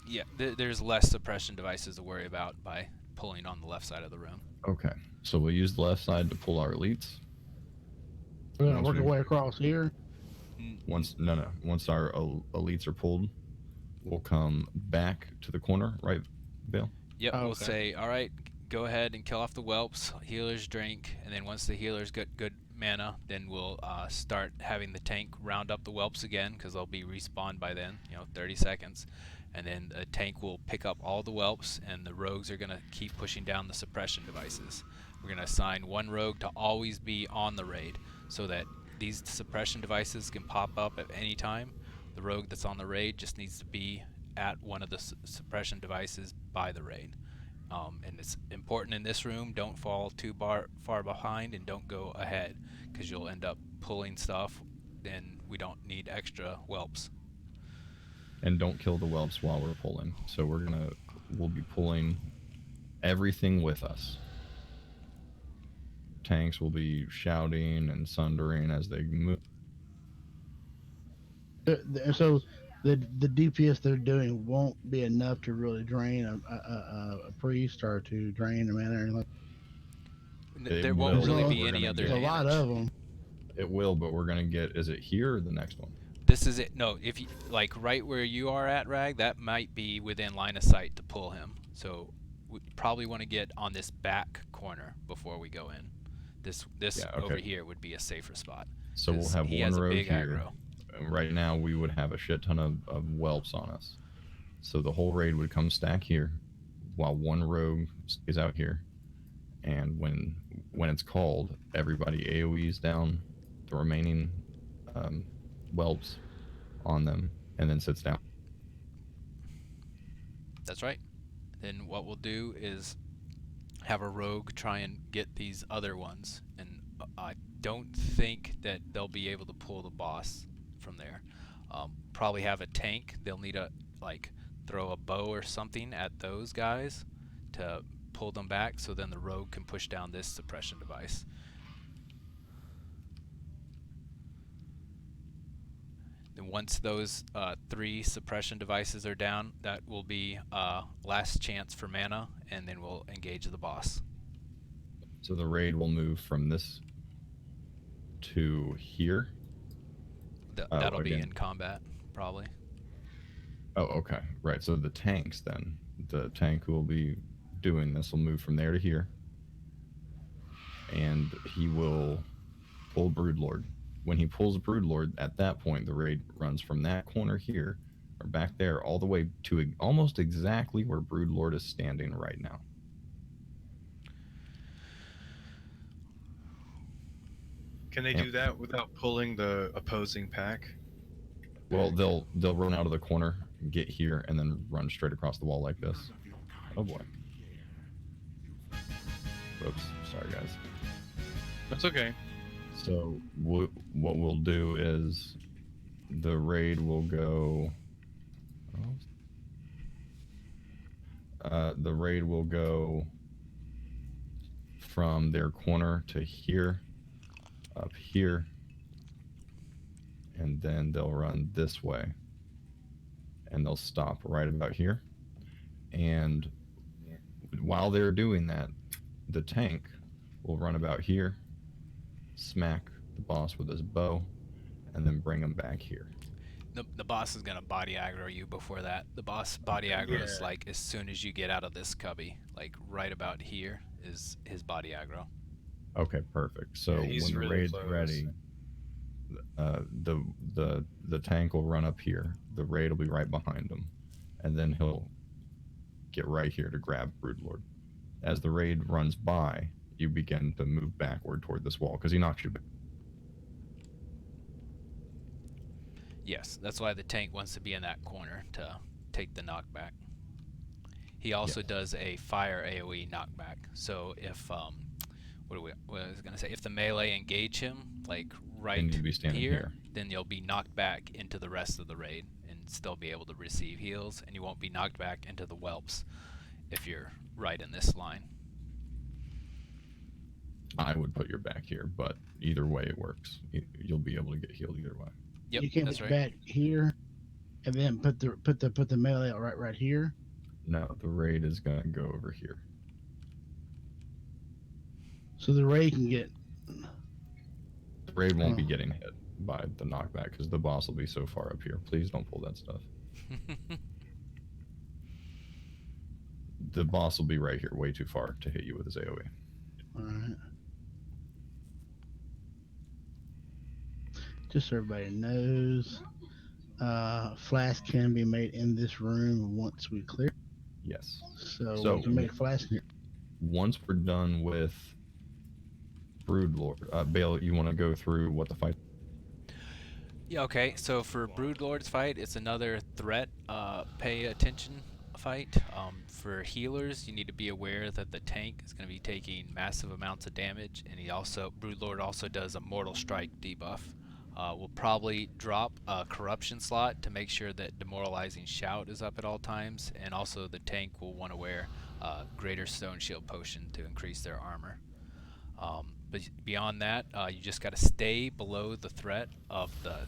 Yeah, there's less suppression devices to worry about by pulling on the left side of the room. Okay, so we'll use the left side to pull our elites. We're gonna work our way across here. Once our elites are pulled, we'll come back to the corner, right, Bill? Yep, we'll say, all right, go ahead and kill off the whelps, healers drink, and then once the healers get good mana, then we'll start having the tank round up the whelps again, because they'll be respawned by then, 30 seconds. And then the tank will pick up all the whelps, and the rogues are going to keep pushing down the suppression devices. We're going to assign one rogue to always be on the raid, so that these suppression devices can pop up at any time. The rogue that's on the raid just needs to be at one of the suppression devices by the raid. And it's important in this room, don't fall too far behind and don't go ahead, because you'll end up pulling stuff, then we don't need extra whelps. And don't kill the whelps while we're pulling. So we'll be pulling everything with us. Tanks will be shouting and sundering as they move. So the DPS they're doing won't be enough to really drain a priest or to drain a man or anything. There won't really be any other damage. There's a lot of them. It will, but we're gonna get. Is it here or the next one? This is it. No, if you like right where you are at, Rag, that might be within line of sight to pull him. So we probably want to get on this back corner before we go in. This over here would be a safer spot. So we'll have one rogue here. Right now we would have a shit ton of whelps on us. So the whole raid would come stack here, while one rogue is out here. And when it's called, everybody AoEs down the remaining whelps on them, and then sits down. That's right. Then what we'll do is have a rogue try and get these other ones, and I don't think that they'll be able to pull the boss from there. Probably have a tank. They'll need to throw a bow or something at those guys to pull them back, so then the rogue can push down this suppression device. And once those 3 suppression devices are down, that will be last chance for mana, and then we'll engage the boss. So the raid will move from this to here? That'll be in combat, probably. Oh, okay. Right, so the tanks then. The tank who will be doing this will move from there to here. And he will pull Broodlord. When he pulls Broodlord, at that point, the raid runs from that corner here, or back there, all the way to almost exactly where Broodlord is standing right now. Can they do that without pulling the opposing pack? Well, they'll run out of the corner, get here, and then run straight across the wall like this. Oh boy. Whoops. Sorry, guys. That's okay. So what we'll do is the raid will go. The raid will go from their corner to here, up here, and then they'll run this way, and they'll stop right about here. And while they're doing that, the tank will run about here, smack the boss with his bow, and then bring him back here. The boss is gonna body aggro you before that. The boss body aggro is like as soon as you get out of this cubby, like right about here is his body aggro. Okay, perfect. So Yeah, he's when the really raid's close. ready, the tank will run up here. The raid will be right behind him, and then he'll get right here to grab Broodlord. As the raid runs by, you begin to move backward toward this wall because he knocks you back. Yes, that's why the tank wants to be in that corner to take the knockback. He also does a fire AoE knockback. So if what was I gonna say? If the melee engage him like right you'd be standing here. then you'll be knocked back into the rest of the raid and still be able to receive heals, and you won't be knocked back into the whelps if you're right in this line. I would put your back here, but either way it works. You'll be able to get healed either way. Yep, You can't that's put right. back here, and then put the melee right here. No, the raid is gonna go over here. So the raid can get. The raid won't be getting hit by the knockback because the boss will be so far up here. Please don't pull that stuff. The boss will be right here, way too far to hit you with his AoE. All right. Just so everybody knows, flask can be made in this room once we clear. Yes. So we can make a flask here. Once we're done with Broodlord, Bale, you want to go through what the fight? Yeah, okay. So for Broodlord's fight, it's another threat pay attention fight. For healers, you need to be aware that the tank is going to be taking massive amounts of damage, and Broodlord also does a Mortal Strike debuff. We'll probably drop a corruption slot to make sure that Demoralizing Shout is up at all times, and also the tank will want to wear Greater Stone Shield Potion to increase their armor. But beyond that, you just got to stay below the threat of the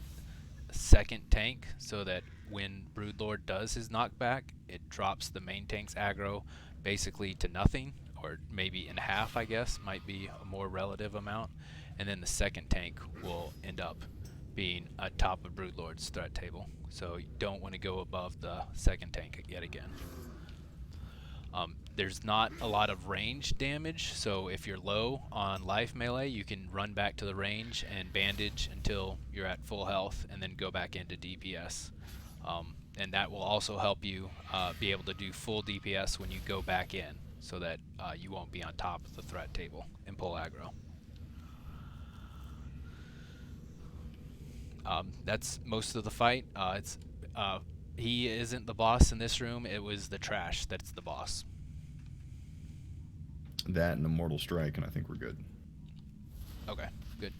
second tank so that when Broodlord does his knockback, it drops the main tank's aggro basically to nothing, or maybe in half, I guess, might be a more relative amount. And then the second tank will end up being atop of Broodlord's threat table. So you don't want to go above the second tank yet again. There's not a lot of range damage, so if you're low on life melee, you can run back to the range and bandage until you're at full health, and then go back into DPS. And that will also help you be able to do full DPS when you go back in, so that you won't be on top of the threat table and pull aggro. That's most of the fight. He isn't the boss in this room. It was the trash that's the boss. That and a Mortal Strike, and I think we're good. Okay, good.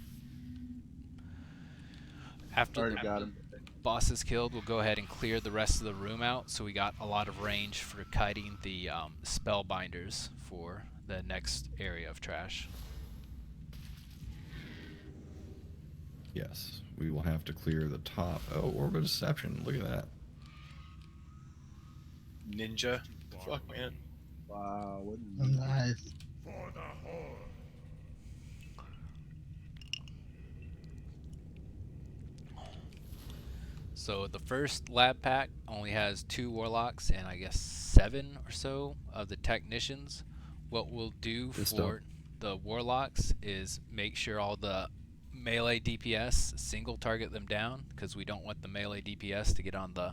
After Already the got him. boss is killed, we'll go ahead and clear the rest of the room out, so we got a lot of range for kiting the spellbinders for the next area of trash. Yes, we will have to clear the top. Oh, Orb of Deception. Look at that. Ninja. The fuck, man. Wow, what Nice. For the Horde. So the first lab pack only has 2 warlocks and I guess 7 or so of the technicians. What we'll do for the warlocks is make sure all the melee DPS single target them down, because we don't want the melee DPS to get on the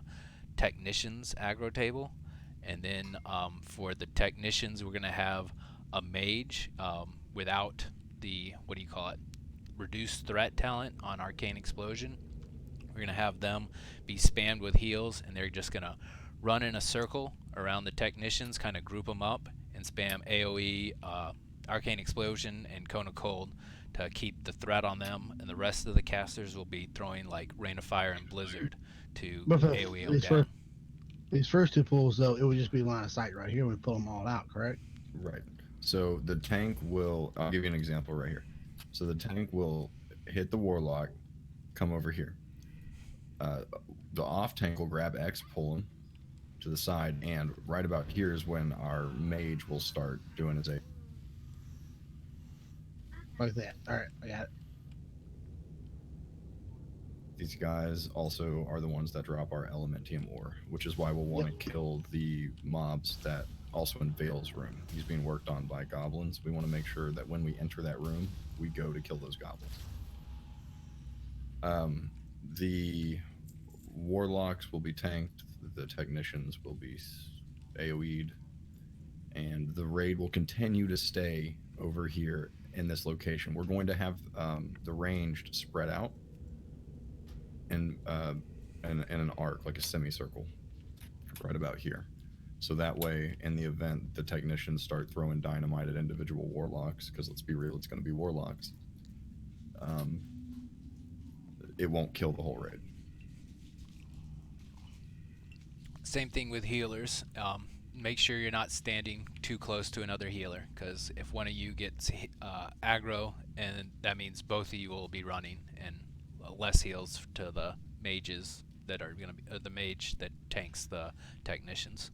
technicians aggro table. And then for the technicians, we're going to have a mage without the, reduced threat talent on Arcane Explosion. We're going to have them be spammed with heals, and they're just going to run in a circle around the technicians, kind of group them up, and spam AoE, Arcane Explosion, and Cone of Cold to keep the threat on them. And the rest of the casters will be throwing like Rain of Fire and Blizzard to AoE them down. These first 2 pulls, though, it would just be line of sight right here. We pull them all out, correct? Right. So the tank will, I'll give you an example right here. So the tank will hit the warlock, come over here. The off tank will grab X, pull him to the side, and right about here is when our mage will start doing his A. Like that. All right, I got it. These guys also are the ones that drop our elementium ore, which is why we'll want to kill the mobs that also in Vale's room. He's being worked on by goblins. We want to make sure that when we enter that room, we go to kill those goblins. The warlocks will be tanked. The technicians will be AoE'd. And the raid will continue to stay over here in this location. We're going to have the ranged spread out in an arc, like a semicircle, right about here. So that way, in the event the technicians start throwing dynamite at individual warlocks, because let's be real, it's going to be warlocks, it won't kill the whole raid. Same thing with healers. Make sure you're not standing too close to another healer, because if one of you gets aggro, and that means both of you will be running, and less heals to the mages that are going to be the mage that tanks the technicians.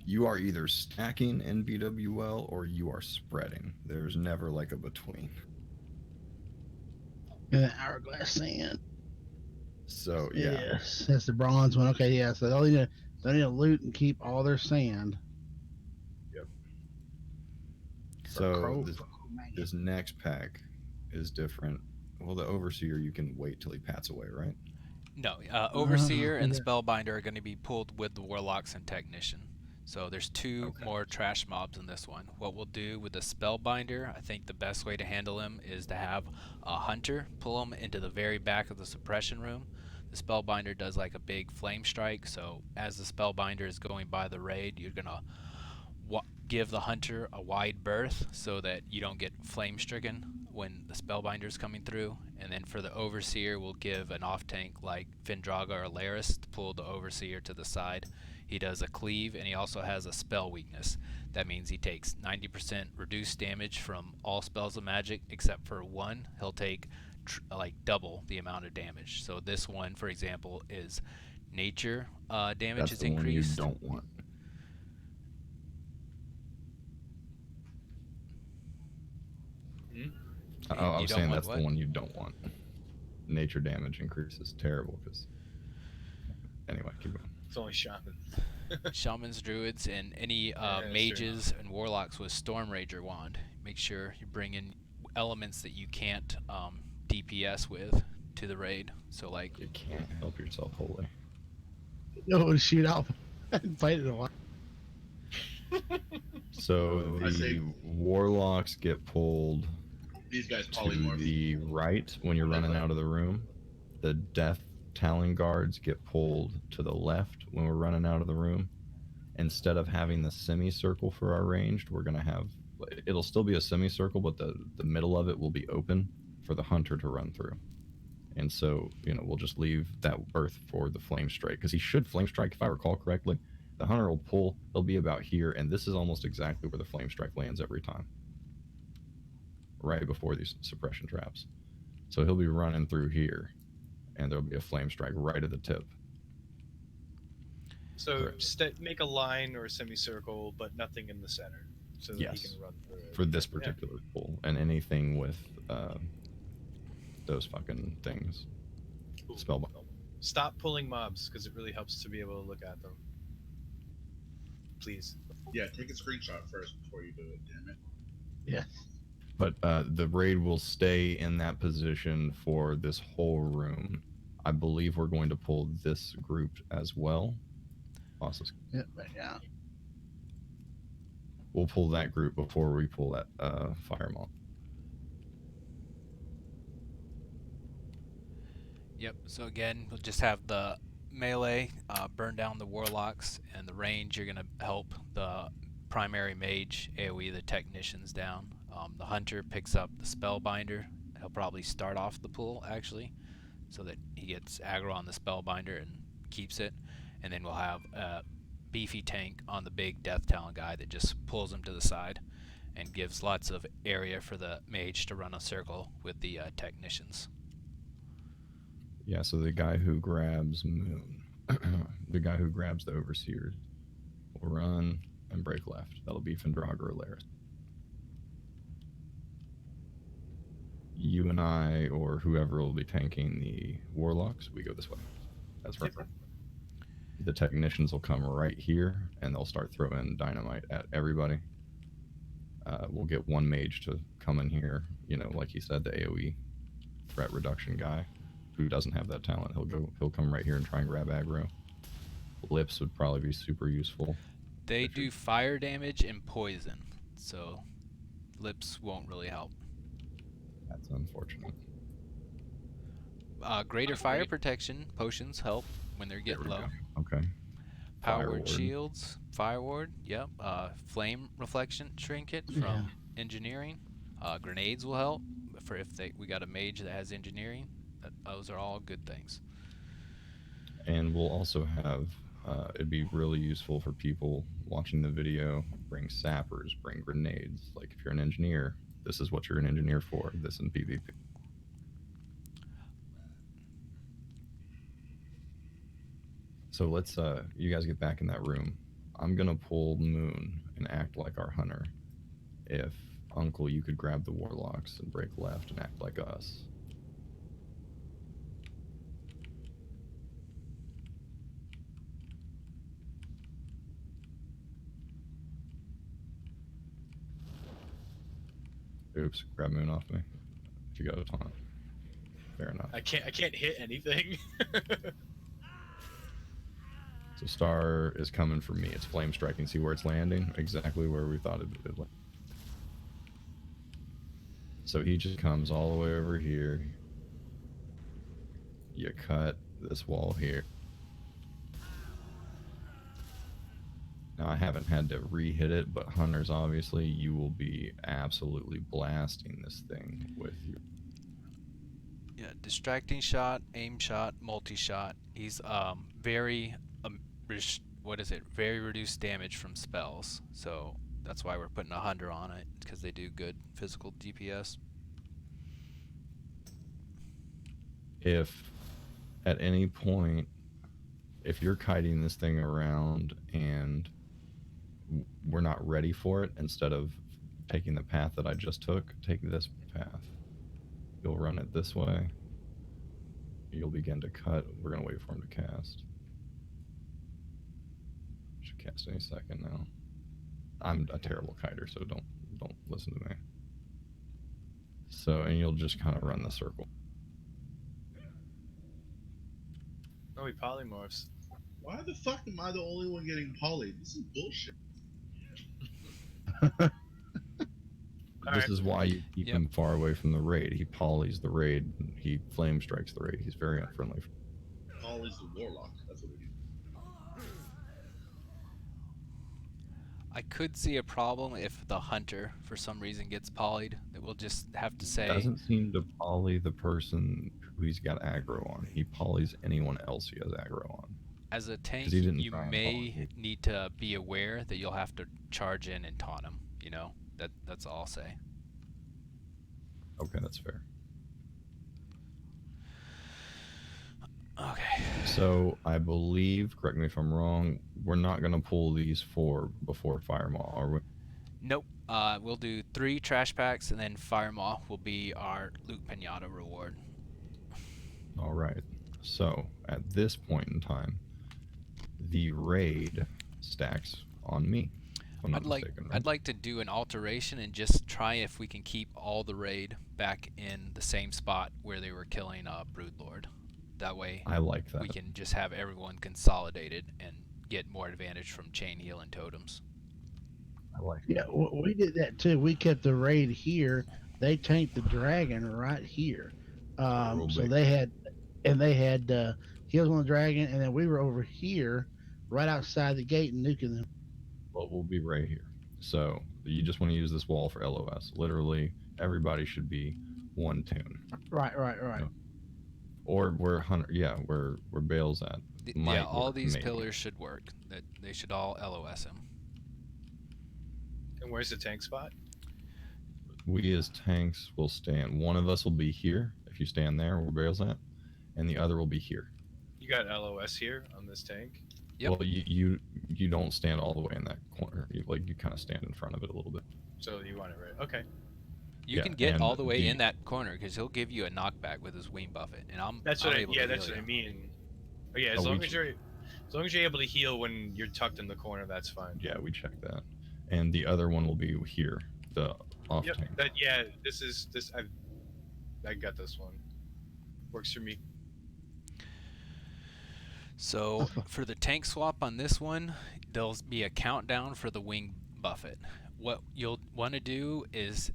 You are either stacking in BWL or you are spreading. There's never like a between. And the hourglass sand. So yeah. Yes, that's the bronze one. Okay, yeah. So they need to loot and keep all their sand. Yep. So this next pack is different. Well, the Overseer, you can wait till he pats away, right? No, Overseer and Spellbinder are going to be pulled with the Warlocks and Technician. So there's two more trash mobs in this one. What we'll do with the Spellbinder, I think the best way to handle him is to have a Hunter pull him into the very back of the suppression room. The Spellbinder does like a big flame strike, so as the Spellbinder is going by the raid, you're going to give the Hunter a wide berth so that you don't get flame stricken when the Spellbinder is coming through. And then for the Overseer, we'll give an off tank like Vindraga or Laris to pull the Overseer to the side. He does a cleave, and he also has a spell weakness. That means he takes 90% reduced damage from all spells of magic except for one. He'll take like double the amount of damage. So this one, for example, is nature damage is increased. That's the one you don't want. I was saying that's the one you don't want. Nature damage increase is terrible because. Anyway, keep going. It's only shaman. Shamans, druids, and any mages and warlocks with Storm Rager wand. Make sure you bring in elements that you can't DPS with to the raid. So like you can't help yourself wholly. No, shoot off. I hadn't played it in a while. So the warlocks get pulled. These guys to the right when you're running out of the room. The death talon guards get pulled to the left when we're running out of the room. Instead of having the semicircle for our ranged, we're going to have, it'll still be a semicircle, but the middle of it will be open for the hunter to run through. And so, we'll just leave that berth for the flame strike, because he should flame strike, if I recall correctly. The hunter will pull, he'll be about here, and this is almost exactly where the flame strike lands every time. Right before these suppression traps. So he'll be running through here, and there'll be a flame strike right at the tip. So make a line or a semicircle, but nothing in the center, so that he can run through it. For this particular pull, and anything with those fucking things. Spellbound. Stop pulling mobs, because it really helps to be able to look at them. Please. Yeah, take a screenshot first before you do it, damn it. Yeah. But the raid will stay in that position for this whole room. I believe we're going to pull this group as well. Yeah. We'll pull that group before we pull that fire mob. Yep, so again, we'll just have the melee burn down the warlocks, and the range, you're going to help the primary mage AoE the technicians down. The hunter picks up the spellbinder. He'll probably start off the pull, actually, so that he gets aggro on the spellbinder and keeps it. And then we'll have a beefy tank on the big death talon guy that just pulls him to the side and gives lots of area for the mage to run a circle with the technicians. Yeah, so the guy who grabs Moon, the guy who grabs the Overseer will run and break left. That'll be Findraga or Laris. you and I or whoever will be tanking the warlocks, we go this way. That's right. The technicians will come right here, and they'll start throwing dynamite at everybody. We'll get one mage to come in here, you know, like he said, the AoE threat reduction guy who doesn't have that talent. He'll come right here and try and grab aggro. Lips would probably be super useful. They do fire damage and poison, so lips won't really help. That's unfortunate. Greater fire protection potions help when they're getting low. Okay. Power Fire ward ward. shields, fire ward, yep. Flame reflection trinket from engineering. Grenades will help for if we got a mage that has engineering. Those are all good things. And we'll also have, it'd be really useful for people watching the video, bring sappers, bring grenades. Like if you're an engineer, this is what you're an engineer for, this in PvP. So let's, you guys get back in that room. I'm gonna pull Moon and act like our hunter. If Uncle, you could grab the warlocks and break left and act like us. Oops, grab Moon off me. If you got a taunt. Fair enough. I can't hit anything. So Star is coming for me. It's flame striking. See where it's landing? Exactly where we thought it would land. So he just comes all the way over here. You cut this wall here. Now I haven't had to re-hit it, but hunters, obviously, you will be absolutely blasting this thing with you. Yeah, distracting shot, aim shot, multi-shot. He's very very reduced damage from spells. So that's why we're putting a hunter on it, because they do good physical DPS. If at any point, if you're kiting this thing around and we're not ready for it, instead of taking the path that I just took, take this path. You'll run it this way. You'll begin to cut. We're going to wait for him to cast. Should cast any second now. I'm a terrible kiter, so don't listen to me. So, and you'll just kind of run the circle. Oh, he polymorphs. Why the fuck am I the only one getting poly? This is bullshit. This is why you keep him far away from the raid. He polys the raid. He flame strikes the raid. He's very unfriendly. Poly's the warlock. That's what it is. I could see a problem if the hunter, for some reason, gets polyed. That we'll just have to say. Doesn't seem to poly the person who he's got aggro on. He polys anyone else he has aggro on. As a tank, you may need to be aware that you'll have to charge in and taunt him. You know, that's all I'll say. Okay, that's fair. Okay. So I believe, correct me if I'm wrong, we're not going to pull these 4 before Fire Maw, are we? Nope. We'll do 3 trash packs, and then Fire Maw will be our Loot Pinata reward. All right. So at this point in time, the raid stacks on me. If I'm not mistaken, right? I'd like to do an alteration and just try if we can keep all the raid back in the same spot where they were killing Broodlord. That way, I like that. We can just have everyone consolidated and get more advantage from chain heal and totems. I like Yeah, we did that too. We kept the raid here. They tanked the dragon right here. So they had heals on the dragon, and then we were over here, right outside the gate, and nuking them. Well, we'll be right here. So you just want to use this wall for LOS. Literally, everybody should be one tune. Right. You know? Or where Hunter, where Bale's at. Yeah, all these pillars should work. That they should all LOS him. And where's the tank spot? We as tanks will stand. One of us will be here, if you stand there where Bale's at, and the other will be here. You got LOS here on this tank? Yep. Well, you don't stand all the way in that corner. You kind of stand in front of it a little bit. So you want it right? Okay. You Yeah, can get and all the way in that corner because he'll give you a knockback with his wing buffet, and I'm That's what able to that's heal what I you. mean. But yeah, Oh, as long as you're able to heal when you're tucked in the corner, that's fine. Yeah, we checked that. And the other one will be here, the off Yep. tank. I got this one. Works for me. So for the tank swap on this one, there'll be a countdown for the wing buffet. What you'll want to do is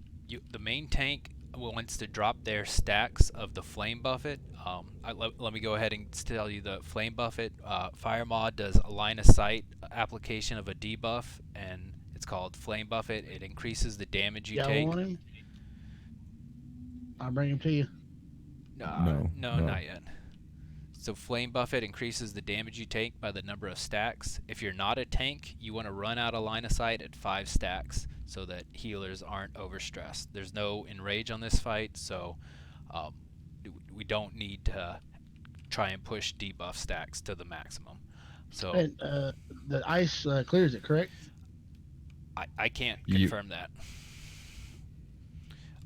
the main tank wants to drop their stacks of the flame buffet. Let me go ahead and tell you the flame buffet. Fire Mod does a line of sight application of a debuff, and it's called flame buffet. It increases the damage you Y'all take. want him? I'll bring him to you. No, not yet. So Flame Buffet increases the damage you take by the number of stacks. If you're not a tank, you want to run out of line of sight at 5 stacks so that healers aren't overstressed. There's no enrage on this fight, so we don't need to try and push debuff stacks to the maximum. So And the ice clears it, correct? I can't confirm that.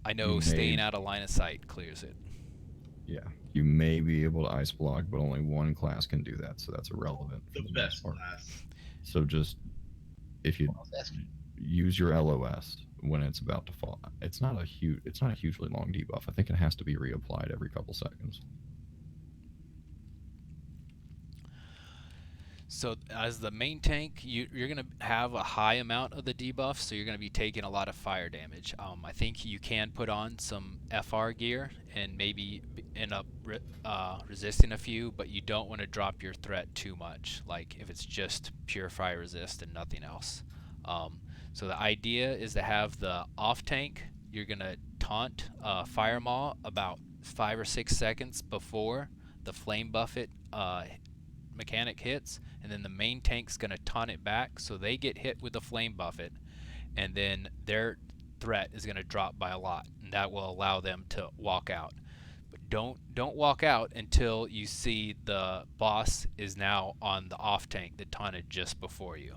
I know staying out of line of sight clears it. Yeah, you may be able to ice block, but only one class can do that, so that's irrelevant. The best class. So just if you use your LOS when it's about to fall, it's not a hugely long debuff. I think it has to be reapplied every couple seconds. So as the main tank, you're going to have a high amount of the debuff, so you're going to be taking a lot of fire damage. I think you can put on some FR gear and maybe end up resisting a few, but you don't want to drop your threat too much, like if it's just pure fire resist and nothing else. So the idea is to have the off tank, you're going to taunt Fire Maw about 5 or 6 seconds before the Flame Buffet mechanic hits, and then the main tank's going to taunt it back so they get hit with the Flame Buffet, and then their threat is going to drop by a lot, and that will allow them to walk out. But don't walk out until you see the boss is now on the off tank that taunted just before you.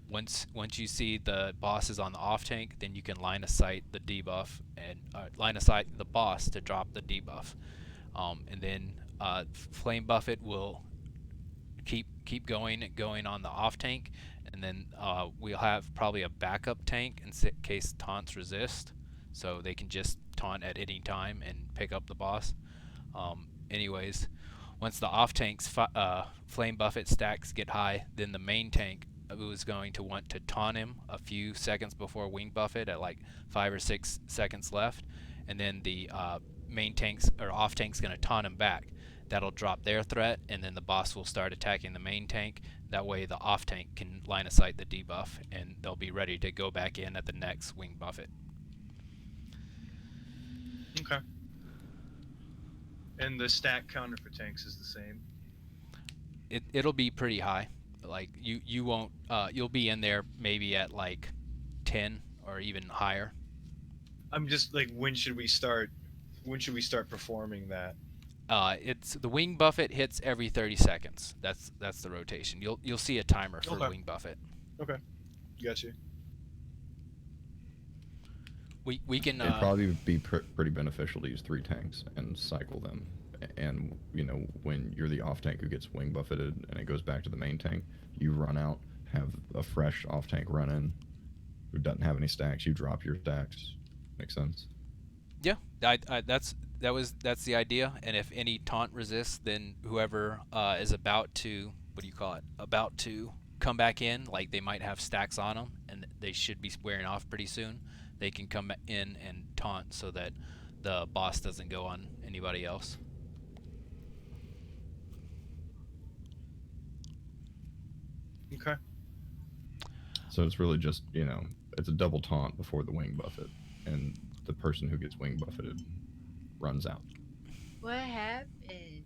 Once you see the boss is on the off tank, then you can line of sight the debuff and line of sight the boss to drop the debuff, and then Flame Buffet will keep going on the off tank, and then we'll have probably a backup tank in case taunts resist, so they can just taunt at any time and pick up the boss. Anyways, once the off tank's Flame Buffet stacks get high, then the main tank was going to want to taunt him a few seconds before Wing Buffet at like 5 or 6 seconds left, and then the main tank's or off tank's going to taunt him back. That'll drop their threat, and then the boss will start attacking the main tank. That way the off tank can line of sight the debuff, and they'll be ready to go back in at the next Wing Buffet. Okay. And the stack counter for tanks is the same? It'll be pretty high. Like you won't you'll be in there maybe at like 10 or even higher. I'm just like, when should we start performing that? It's the Wing Buffet hits every 30 seconds. That's the rotation. You'll see a timer for the Wing Buffet. Okay, got you. We can. It'd probably be pretty beneficial to use 3 tanks and cycle them. And when you're the off tank who gets Wing Buffeted and it goes back to the main tank, you run out, have a fresh off tank run in who doesn't have any stacks. You drop your stacks. Makes sense. Yeah, that's the idea. And if any taunt resists, then whoever is about to come back in, like they might have stacks on them and they should be wearing off pretty soon, they can come in and taunt so that the boss doesn't go on anybody else. Okay. So it's really just, it's a double taunt before the Wing Buffet, and the person who gets Wing Buffeted runs out. What happened?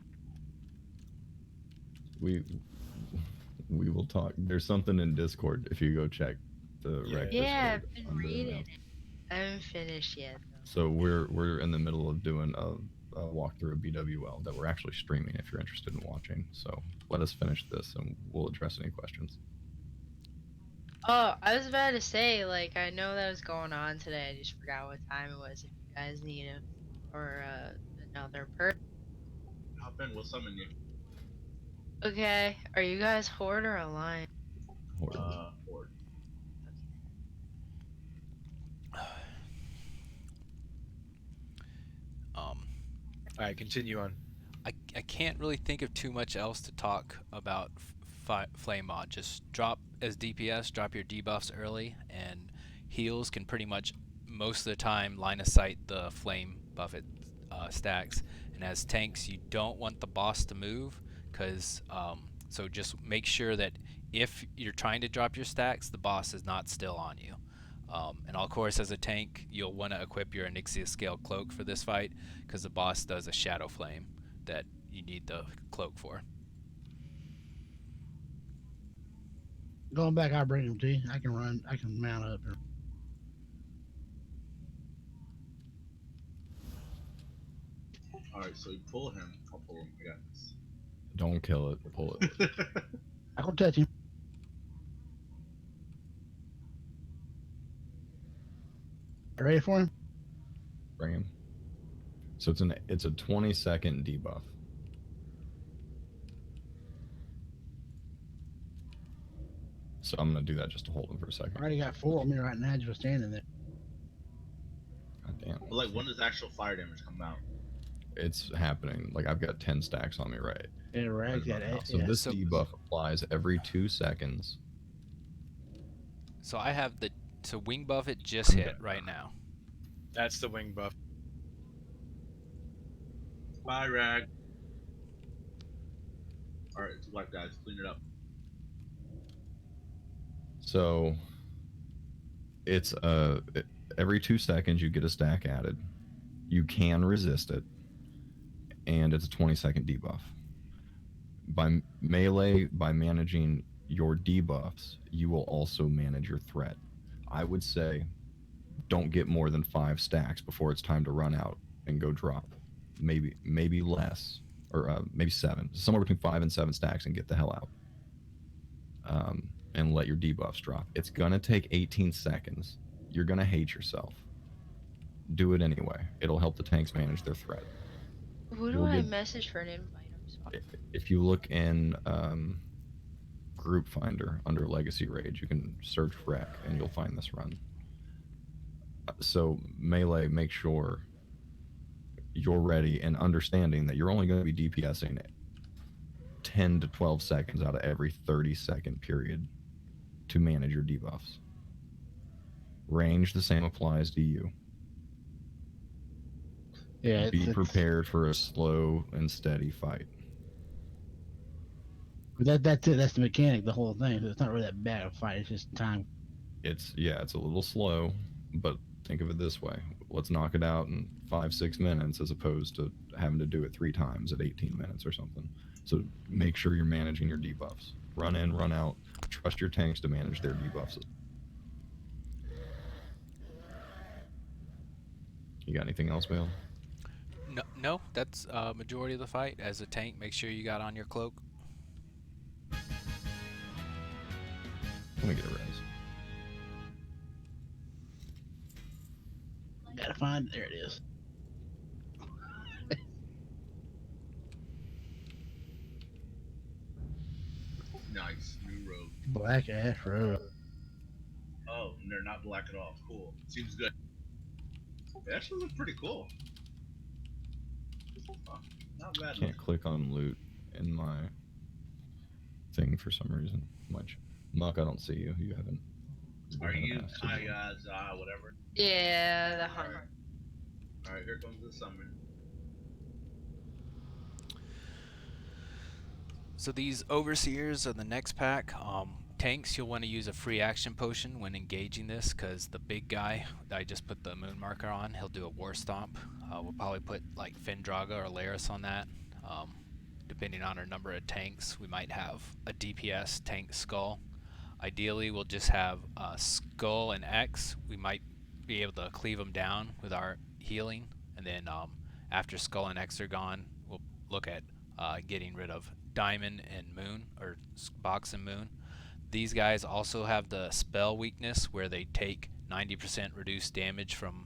We will talk. There's something in Discord if you go check the rec. Yeah, Discord I've been under reading it. it. I haven't finished yet. So we're in the middle of doing a walkthrough of BWL that we're actually streaming if you're interested in watching. So let us finish this and we'll address any questions. Oh, I was about to say, like, I know that was going on today. I just forgot what time it was. If you guys need it or another person. Hop in. We'll summon you. Okay, are you guys Horde or Alliance? Horde. Horde. Um, All right, continue on. I can't really think of too much else to talk about Flame Mod. Just drop as DPS, drop your debuffs early, and heals can pretty much most of the time line of sight the flame buffet stacks. And as tanks, you don't want the boss to move, because so just make sure that if you're trying to drop your stacks, the boss is not still on you. And of course, as a tank, you'll want to equip your Onyxia Scale Cloak for this fight, because the boss does a Shadow Flame that you need the cloak for. Going back, I'll bring him to you. I can run. I can mount up. All right, so you pull him. I'll pull him. I got Don't kill it. Pull it. this. I can touch him. Ready for him? Bring him. So it's a 20-second debuff. So I'm gonna do that just to hold him for a second. I already got 4 on me right now, just standing there. God damn. But like, when does actual fire damage come out? It's happening. Like I've got 10 stacks on me, right? Yeah, right. Right about now. So Yeah. this debuff applies every 2 seconds. So I have the wing buff it just hit right now. That's the wing buff. Bye, Rag. All right, it's black guys. Clean it up. So it's every 2 seconds you get a stack added. You can resist it, and it's a 20-second debuff. By melee, by managing your debuffs, you will also manage your threat. I would say don't get more than 5 stacks before it's time to run out and go drop. Maybe less, or maybe 7. Somewhere between 5 and 7 stacks and get the hell out. And let your debuffs drop. It's gonna take 18 seconds. You're gonna hate yourself. Do it anyway. It'll help the tanks manage their threat. Who do I message for an invite? I'm sorry. If you look in Group Finder under Legacy Rage, you can search Rec and you'll find this run. So melee, make sure you're ready and understanding that you're only going to be DPSing 10 to 12 seconds out of every 30-second period to manage your debuffs. Range, the same applies to you. Yeah. Be prepared for a slow and steady fight. But that's it. That's the mechanic. The whole thing. So it's not really that bad of a fight. It's just time. It's a little slow, but think of it this way: let's knock it out in 5-6 minutes, as opposed to having to do it 3 times at 18 minutes or something. So make sure you're managing your debuffs. Run in, run out. Trust your tanks to manage their debuffs. You got anything else, Bale? No, that's majority of the fight. As a tank, make sure you got on your cloak. Let me get a res. Gotta find. There it is. Nice. New robe. Black ass robe. Oh, and they're not black at all. Cool. Seems good. They actually look pretty cool. Oh, not bad. Can't click on loot in my thing for some reason. Much. Muck, I don't see you. You haven't. Are you haven't asked guys? Whatever. Yeah, the hunter. All right, here comes the summon. So these overseers are the next pack. Tanks, you'll want to use a free action potion when engaging this, because the big guy that I just put the moon marker on, he'll do a war stomp. We'll probably put like Findraga or Laris on that. Depending on our number of tanks, we might have a DPS tank skull. Ideally, we'll just have skull and X. We might be able to cleave them down with our healing, and then after skull and X are gone, we'll look at getting rid of diamond and moon, or box and moon. these guys also have the spell weakness where they take 90% reduced damage from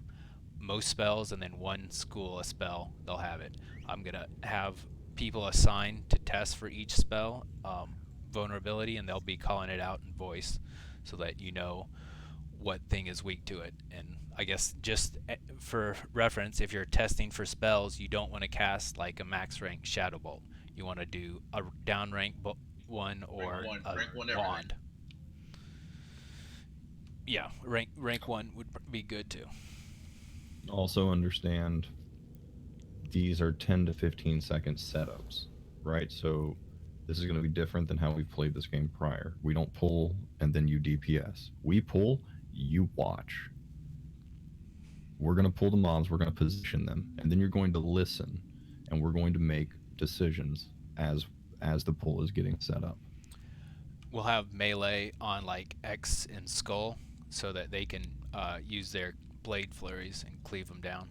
most spells, and then one school a spell, they'll have it. I'm gonna have people assigned to test for each spell vulnerability, and they'll be calling it out in voice so that you know what thing is weak to it. And I guess just for reference, if you're testing for spells, you don't want to cast like a max rank Shadow Bolt. You want to do a down rank one or a rank one wand. Yeah, rank 1 would be good too. Also understand these are 10 to 15 second setups, right? So this is going to be different than how we've played this game prior. We don't pull and then you DPS. We pull, you watch. We're going to pull the mobs, we're going to position them, and then you're going to listen, and we're going to make decisions as the pull is getting set up. We'll have melee on like X and Skull so that they can use their blade flurries and cleave them down.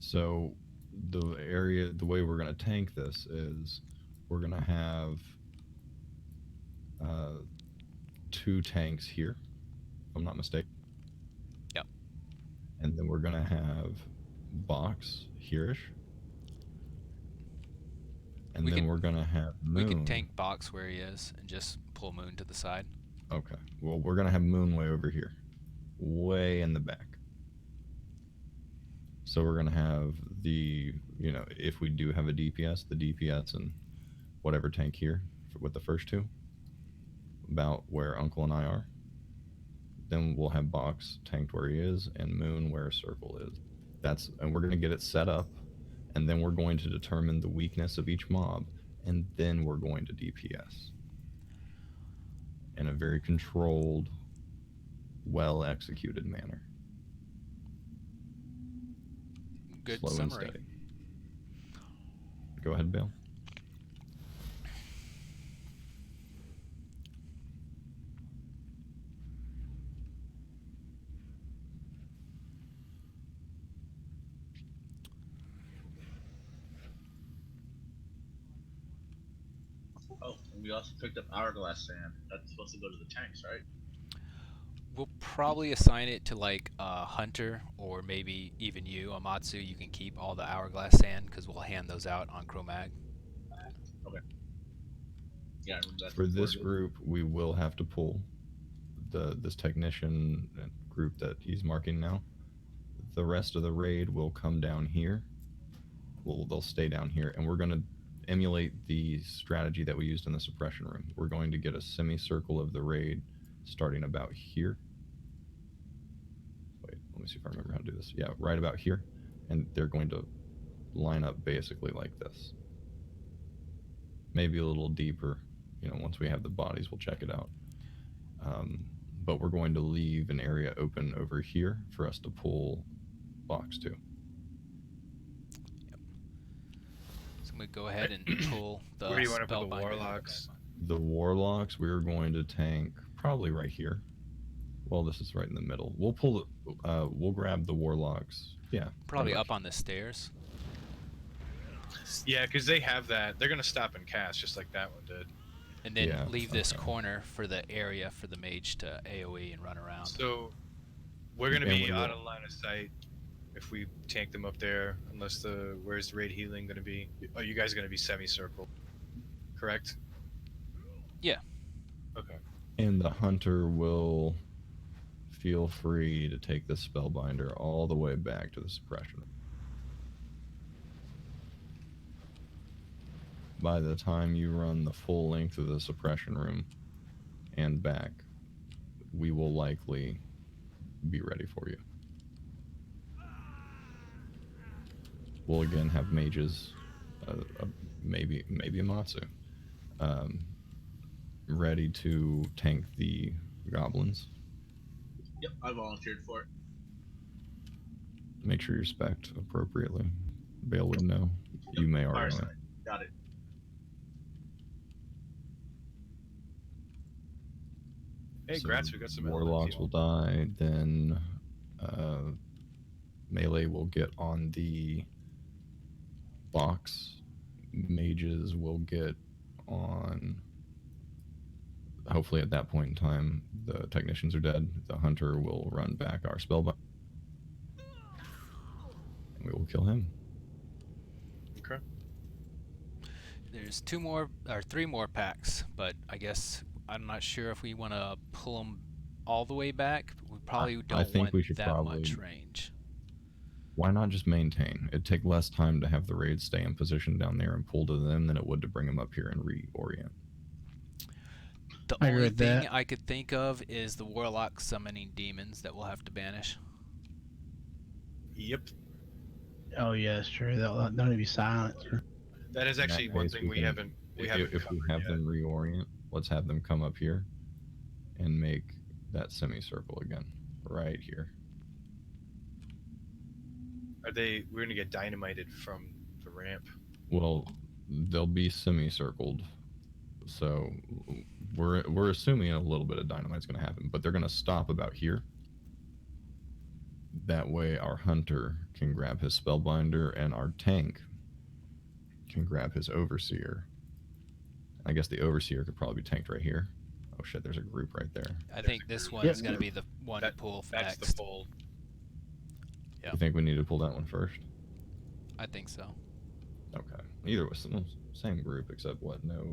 So the way we're going to tank this is we're going to have 2 tanks here, if I'm not mistaken. Yep. And then we're going to have box here-ish. And then we're going to have Moon. We could tank box where he is and just pull Moon to the side. Okay. Well, we're going to have Moon way over here. Way in the back. So we're going to have the, if we do have a DPS, the DPS and whatever tank here with the first 2. About where Uncle and I are. Then we'll have Box tanked where he is and Moon where Circle is. And we're going to get it set up, and then we're going to determine the weakness of each mob, and then we're going to DPS. In a very controlled, well-executed manner. Good Slow summary. and steady. Go ahead, Bill. Oh, and we also picked up Hourglass Sand. That's supposed to go to the tanks, right? We'll probably assign it to like a Hunter, or maybe even you, Amatsu. You can keep all the Hourglass Sand because we'll hand those out on Chromag. Okay. Yeah, that's For this group, we will have to pull this technician group that he's marking now. The rest of the raid will come down here. They'll stay down here, and we're going to emulate the strategy that we used in the suppression room. We're going to get a semicircle of the raid starting about here. Wait, let me see if I remember how to do this. Yeah, right about here. And they're going to line up basically like this. Maybe a little deeper. Once we have the bodies, we'll check it out. But we're going to leave an area open over here for us to pull box to. So I'm going to go ahead and pull the Where do you want to put the Spellbinder. warlocks? The warlocks, we're going to tank probably right here. Well, this is right in the middle. We'll pull it. We'll grab the warlocks. Yeah. Probably pretty up much. on the stairs. Yeah, because they have that. They're gonna stop and cast just like that one did. And then Yeah, leave this okay. corner for the area for the mage to AoE and run around. So we're gonna And be we out will- of line of sight if we tank them up there. Unless where's the raid healing gonna be? Oh, you guys are gonna be semicircle, correct? Yeah. Okay. And the hunter will feel free to take the spellbinder all the way back to the suppression. By the time you run the full length of the suppression room and back, we will likely be ready for you. We'll again have mages, maybe a Matsu, ready to tank the goblins. Yep, I volunteered for it. Make sure you're spec'd appropriately. Bale would know. You may already know. Fireside. Got it. Hey, So Gratz, we got some warlocks will die. Then melee will get on the box. Mages will get on hopefully at that point in time, the technicians are dead. The hunter will run back our spellbind. And we will kill him. Okay. There's 3 more packs, but I guess I'm not sure if we want to pull them all the way back. We probably don't think want we should that much probably- range. Why not just maintain? It'd take less time to have the raids stay in position down there and pull to them than it would to bring them up here and reorient. The I agree only with thing that. I could think of is the warlock summoning demons that we'll have to banish. Yep. Oh yeah, that's true. They'll need to be silenced. That is In that actually one case, thing we can- haven't If we covered have yet. them reorient, let's have them come up here and make that semicircle again, right here. We're gonna get dynamited from the ramp. Well, they'll be semicircled, so we're assuming a little bit of dynamite's going to happen, but they're going to stop about here. That way, our hunter can grab his spellbinder, and our tank can grab his overseer. I guess the overseer could probably be tanked right here. Oh shit, there's a group right there. I think this one's going to be the one to pull That's next. the pull. Yeah. You think we need to pull that one first? I think so. Okay. Either way, same group, except what? No.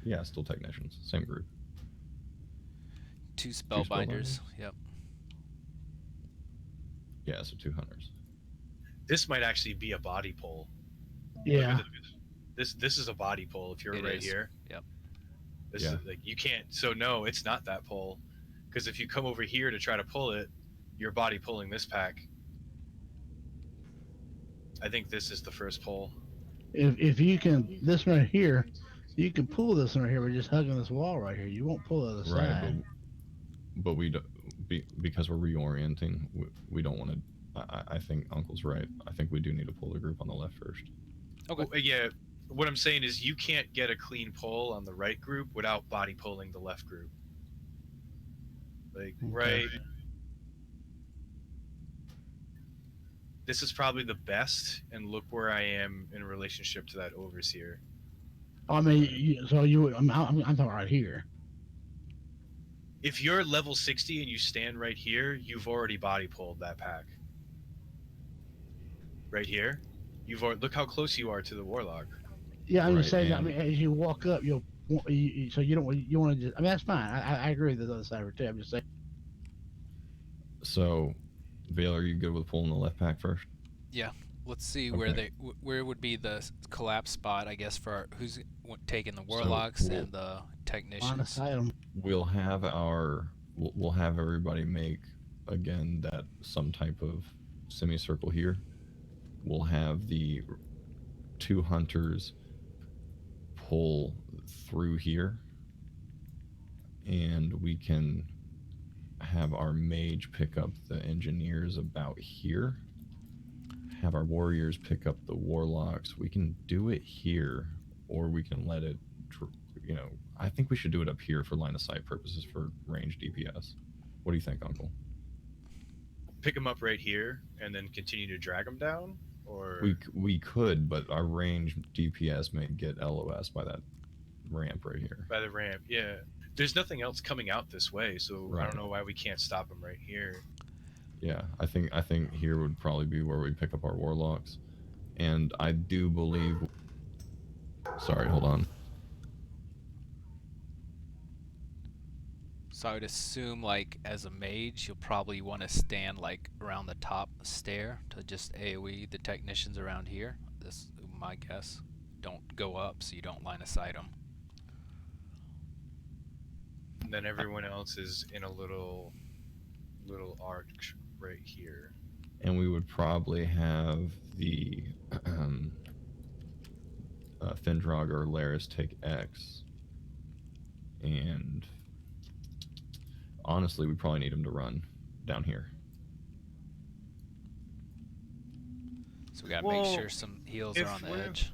Yeah, still technicians. Same group. 2 spellbinders. spellbinders? Yep. Yeah, so 2 hunters. This might actually be a body pull. Yeah. This is a body pull if you're It right is. here. Yep. This Yeah. is like you can't. So no, it's not that pull, because if you come over here to try to pull it, you're body pulling this pack. I think this is the first pull. If you can, this right here, you can pull this one right here. We're just hugging this wall right here. You won't pull the other Right, side. but we don't, because we're reorienting, we don't want to. I think Uncle's right. I think we do need to pull the group on the left first. Okay. Well, yeah. What I'm saying is you can't get a clean pull on the right group without body pulling the left group. Like, right. This is probably the best, and look where I am in relationship to that overseer. I mean, I'm talking right here. If you're level 60 and you stand right here, you've already body pulled that pack. Right here, look how close you are to the warlock. Yeah, I'm just Right, saying. I and- mean, as you walk up, you want to just. I mean, that's fine. I agree with the other side of it too. I'm just saying. So, Vale, are you good with pulling the left pack first? Let's see Okay. where would be the collapse spot, I guess, for who's taking the warlocks we'll- and the Line of technicians. sight 'em. We'll have everybody make again that some type of semicircle here. We'll have the 2 hunters pull through here, and we can have our mage pick up the engineers about here. Have our warriors pick up the warlocks. We can do it here, or we can let it. I think we should do it up here for line of sight purposes for range DPS. What do you think, Uncle? Pick them up right here and then continue to drag them down, or We could, but our range DPS may get LOS by that ramp right here. by the ramp. Yeah, there's nothing else coming out this way, so I Right. don't know why we can't stop them right here. Yeah, I think here would probably be where we pick up our warlocks, and I do believe. Sorry, hold on. So I would assume, like, as a mage, you'll probably want to stand, like, around the top stair to just AoE the technicians around here. This is my guess. Don't go up so you don't line of sight them. And then everyone else is in a little arc right here. And we would probably have the Findrog or Laris take X. And honestly, we probably need him to run down here. So we gotta Well, make sure some heals are if on the we're- edge.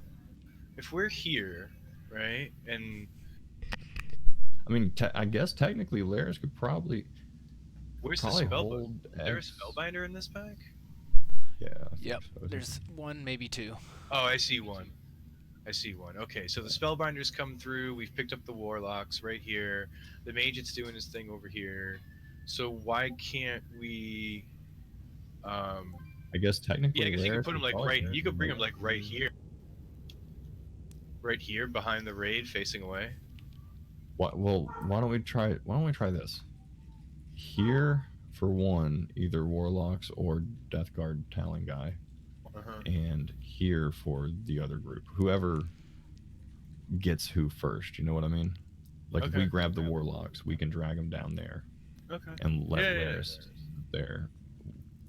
If we're here, right, and I mean, I guess technically Laris could probably where's the probably spell? hold Is there a X. spellbinder in this pack? Yeah. I think Yep, so. there's 1, maybe 2. Oh, I see one. I see one. Okay, so the spellbinders come through. We've picked up the warlocks right here. The mage is doing his thing over here. So why can't we? Um, I guess technically, yeah, I guess you could Laris put is him like probably right. there. You could bring him like right here. Right here, behind the raid, facing away. What? Well, why don't we try? Why don't we try this? Here for one, either warlocks or Death Guard Talon guy, and here for the other group. Whoever gets who first. You know what I mean? Like if we grab the warlocks, we can drag them down there. Okay. And let Laris there,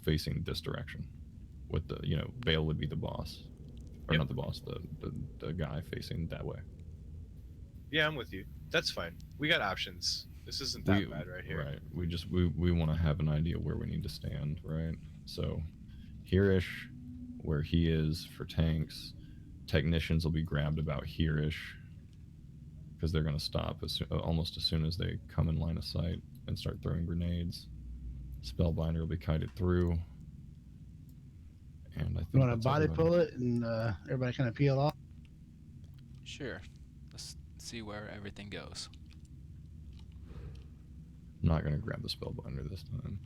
facing this direction. With the Bale would be the boss, or not the boss, the guy facing that way. Yeah, I'm with you. That's fine. We got options. This isn't that bad right here. Right. We want to have an idea where we need to stand, right? So here-ish, where he is for tanks. Technicians will be grabbed about here-ish, because they're going to stop almost as soon as they come in line of sight and start throwing grenades. Spellbinder will be kited through. And I think You want to body pull it and everybody kind of peel off? Sure. Let's see where everything goes. I'm not going to grab the spellbinder this time.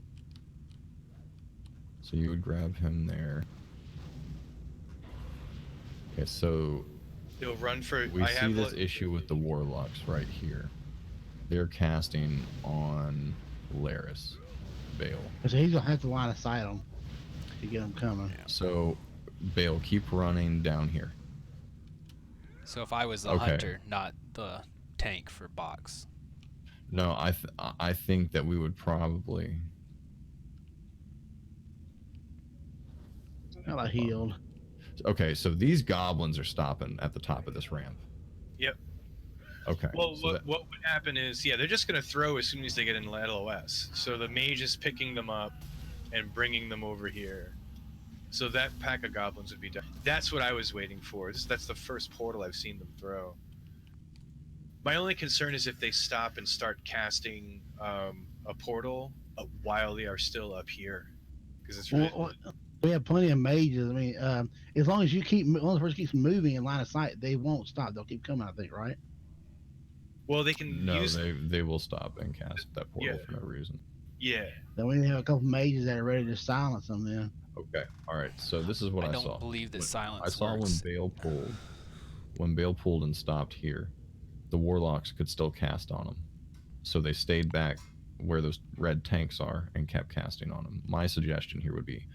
So you would grab him there. Okay, so He'll run for. we see this issue with the warlocks right here. They're casting on Laris, Bale. So he's gonna have to line of sight them to get them coming. So Bale, keep running down here. So if I was the hunter, not the tank for box. No, I think that we would probably. Not like healed. Okay, so these goblins are stopping at the top of this ramp. Yep. Okay. Well, so what would happen is, they're just going to throw as soon as they get in LOS. So the mage is picking them up and bringing them over here. So that pack of goblins would be done. That's what I was waiting for. That's the first portal I've seen them throw. My only concern is if they stop and start casting a portal while they are still up here, because it's really... we have plenty of mages. I mean, as long as you keep, as long as the person keeps moving in line of sight, they won't stop. They'll keep coming, I think, right? Well, they can. No, they will stop and cast that portal for no reason. Yeah. Then we have a couple mages that are ready to silence them. Then. Okay. All right. So this is what I saw. I don't believe that silence I saw works. when Bale pulled and stopped here, the warlocks could still cast on him, so they stayed back where those red tanks are and kept casting on him. My suggestion here would be,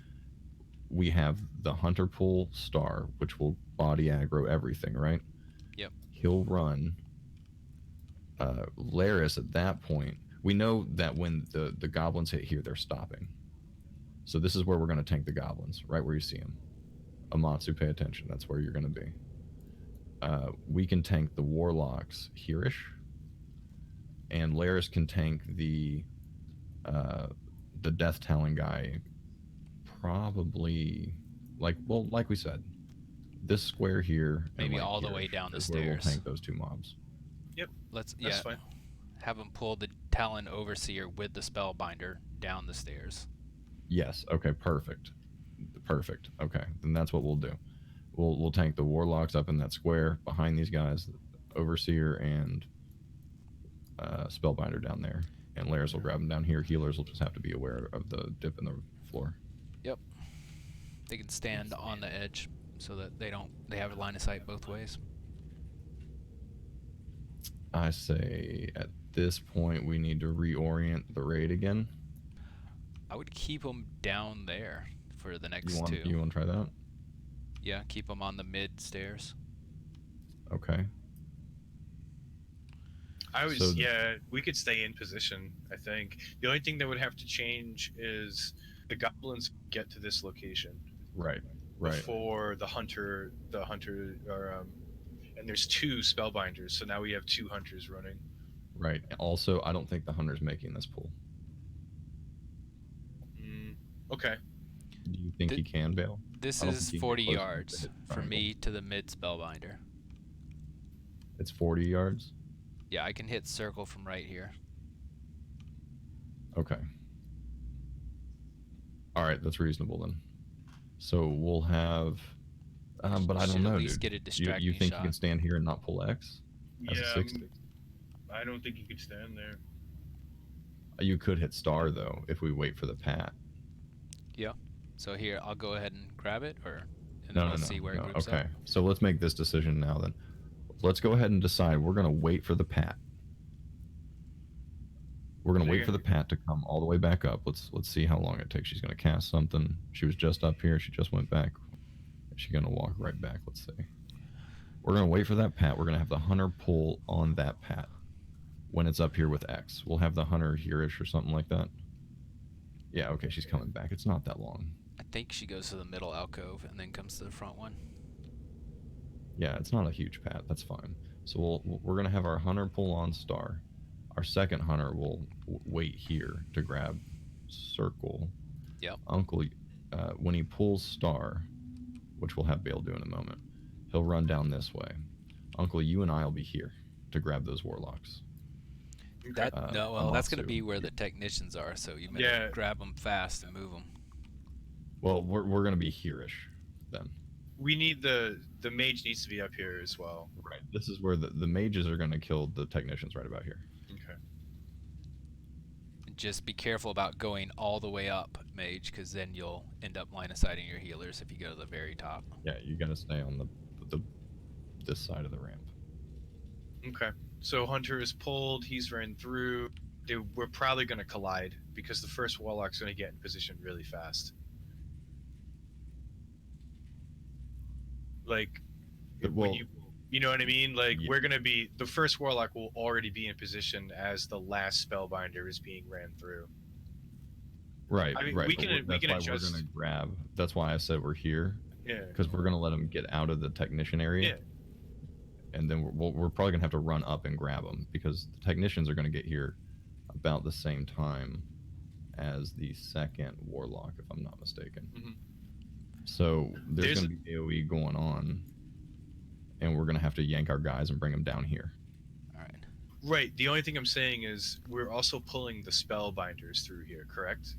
we have the hunter pull star, which will body aggro everything, right? Yep. He'll run. Laris at that point, we know that when the goblins hit here, they're stopping. So this is where we're going to tank the goblins, right where you see them. Amatsu, pay attention. That's where you're going to be. We can tank the warlocks here-ish, and Laris can tank the Death Talon guy. Probably, like we said, this square here. Maybe all the way down the stairs. stairs. We'll tank those two mobs. Yep. That's fine. Have him pull the Talon Overseer with the Spellbinder down the stairs. Yes. Okay. Perfect. Okay. Then that's what we'll do. We'll tank the warlocks up in that square behind these guys, Overseer and Spellbinder down there, and Laris will grab them down here. Healers will just have to be aware of the dip in the floor. Yep. They can stand on the edge so that they have a line of sight both ways. I say at this point we need to reorient the raid again. I would keep them down there for the next two. You want to try that? Yeah, keep them on the mid stairs. Okay. We could stay in position, I think. The only thing that would have to change is the goblins get to this location. Right. Before the hunter are and there's two spellbinders, so now we have two hunters running. Right. Also, I don't think the hunter's making this pull. Okay. Do you think he can, Bale? This is 40 yards from me to the mid spellbinder. It's 40 yards? Yeah, I can hit circle from right here. Okay. All right, that's reasonable then. So we'll have But I Should don't at know, least dude. get a You distracting think shot. you can stand here and not pull X? As a Yeah, 60? I don't think you could stand there. You could hit star though if we wait for the pat. Yeah. So here, I'll go ahead and grab it, and No, then no, let's no, see where it no. groups Okay, up. so let's make this decision now then. Let's go ahead and decide we're gonna wait for the pat. We're gonna wait for the pat to come all the way back up. Let's see how long it takes. She's gonna cast something. She was just up here. She just went back. She's gonna walk right back. Let's see. We're gonna wait for that pat. We're gonna have the hunter pull on that pat when it's up here with X. We'll have the hunter here-ish or something like that. Yeah, okay, she's coming back. It's not that long. I think she goes to the middle alcove and then comes to the front one. Yeah, it's not a huge pat. That's fine. So we're gonna have our hunter pull on star. Our second hunter will wait here to grab circle. Yep. Uncle, when he pulls star, which we'll have Bale do in a moment, he'll run down this way. Uncle, you and I will be here to grab those warlocks. That no, well, that's gonna Amatsu. be where the technicians are. So you better grab them fast and move them. Well, we're gonna be here-ish then. We need the mage needs to be up here as well. Right. This is where the mages are gonna kill the technicians right about here. Okay. Just be careful about going all the way up, mage, because then you'll end up line of sighting your healers if you go to the very top. Yeah, you gotta stay on this side of the ramp. Okay. So Hunter is pulled. He's ran through. We're probably going to collide because the first warlock's going to get in position really fast. Like, Well, you know what I mean? Like, Yeah. we're going to be the first warlock will already be in position as the last spellbinder is being ran through. Right, I mean, right. we but can that's why adjust. we're gonna grab. That's why I said we're here, Yeah. because we're gonna let them get out of the technician area. Yeah. And then we're probably gonna have to run up and grab them because the technicians are gonna get here about the same time as the second warlock, if I'm not mistaken. Mhm. So there's gonna be AOE going on, and we're gonna have to yank our guys and bring them down here. All right. Right. The only thing I'm saying is we're also pulling the spellbinders through here, correct?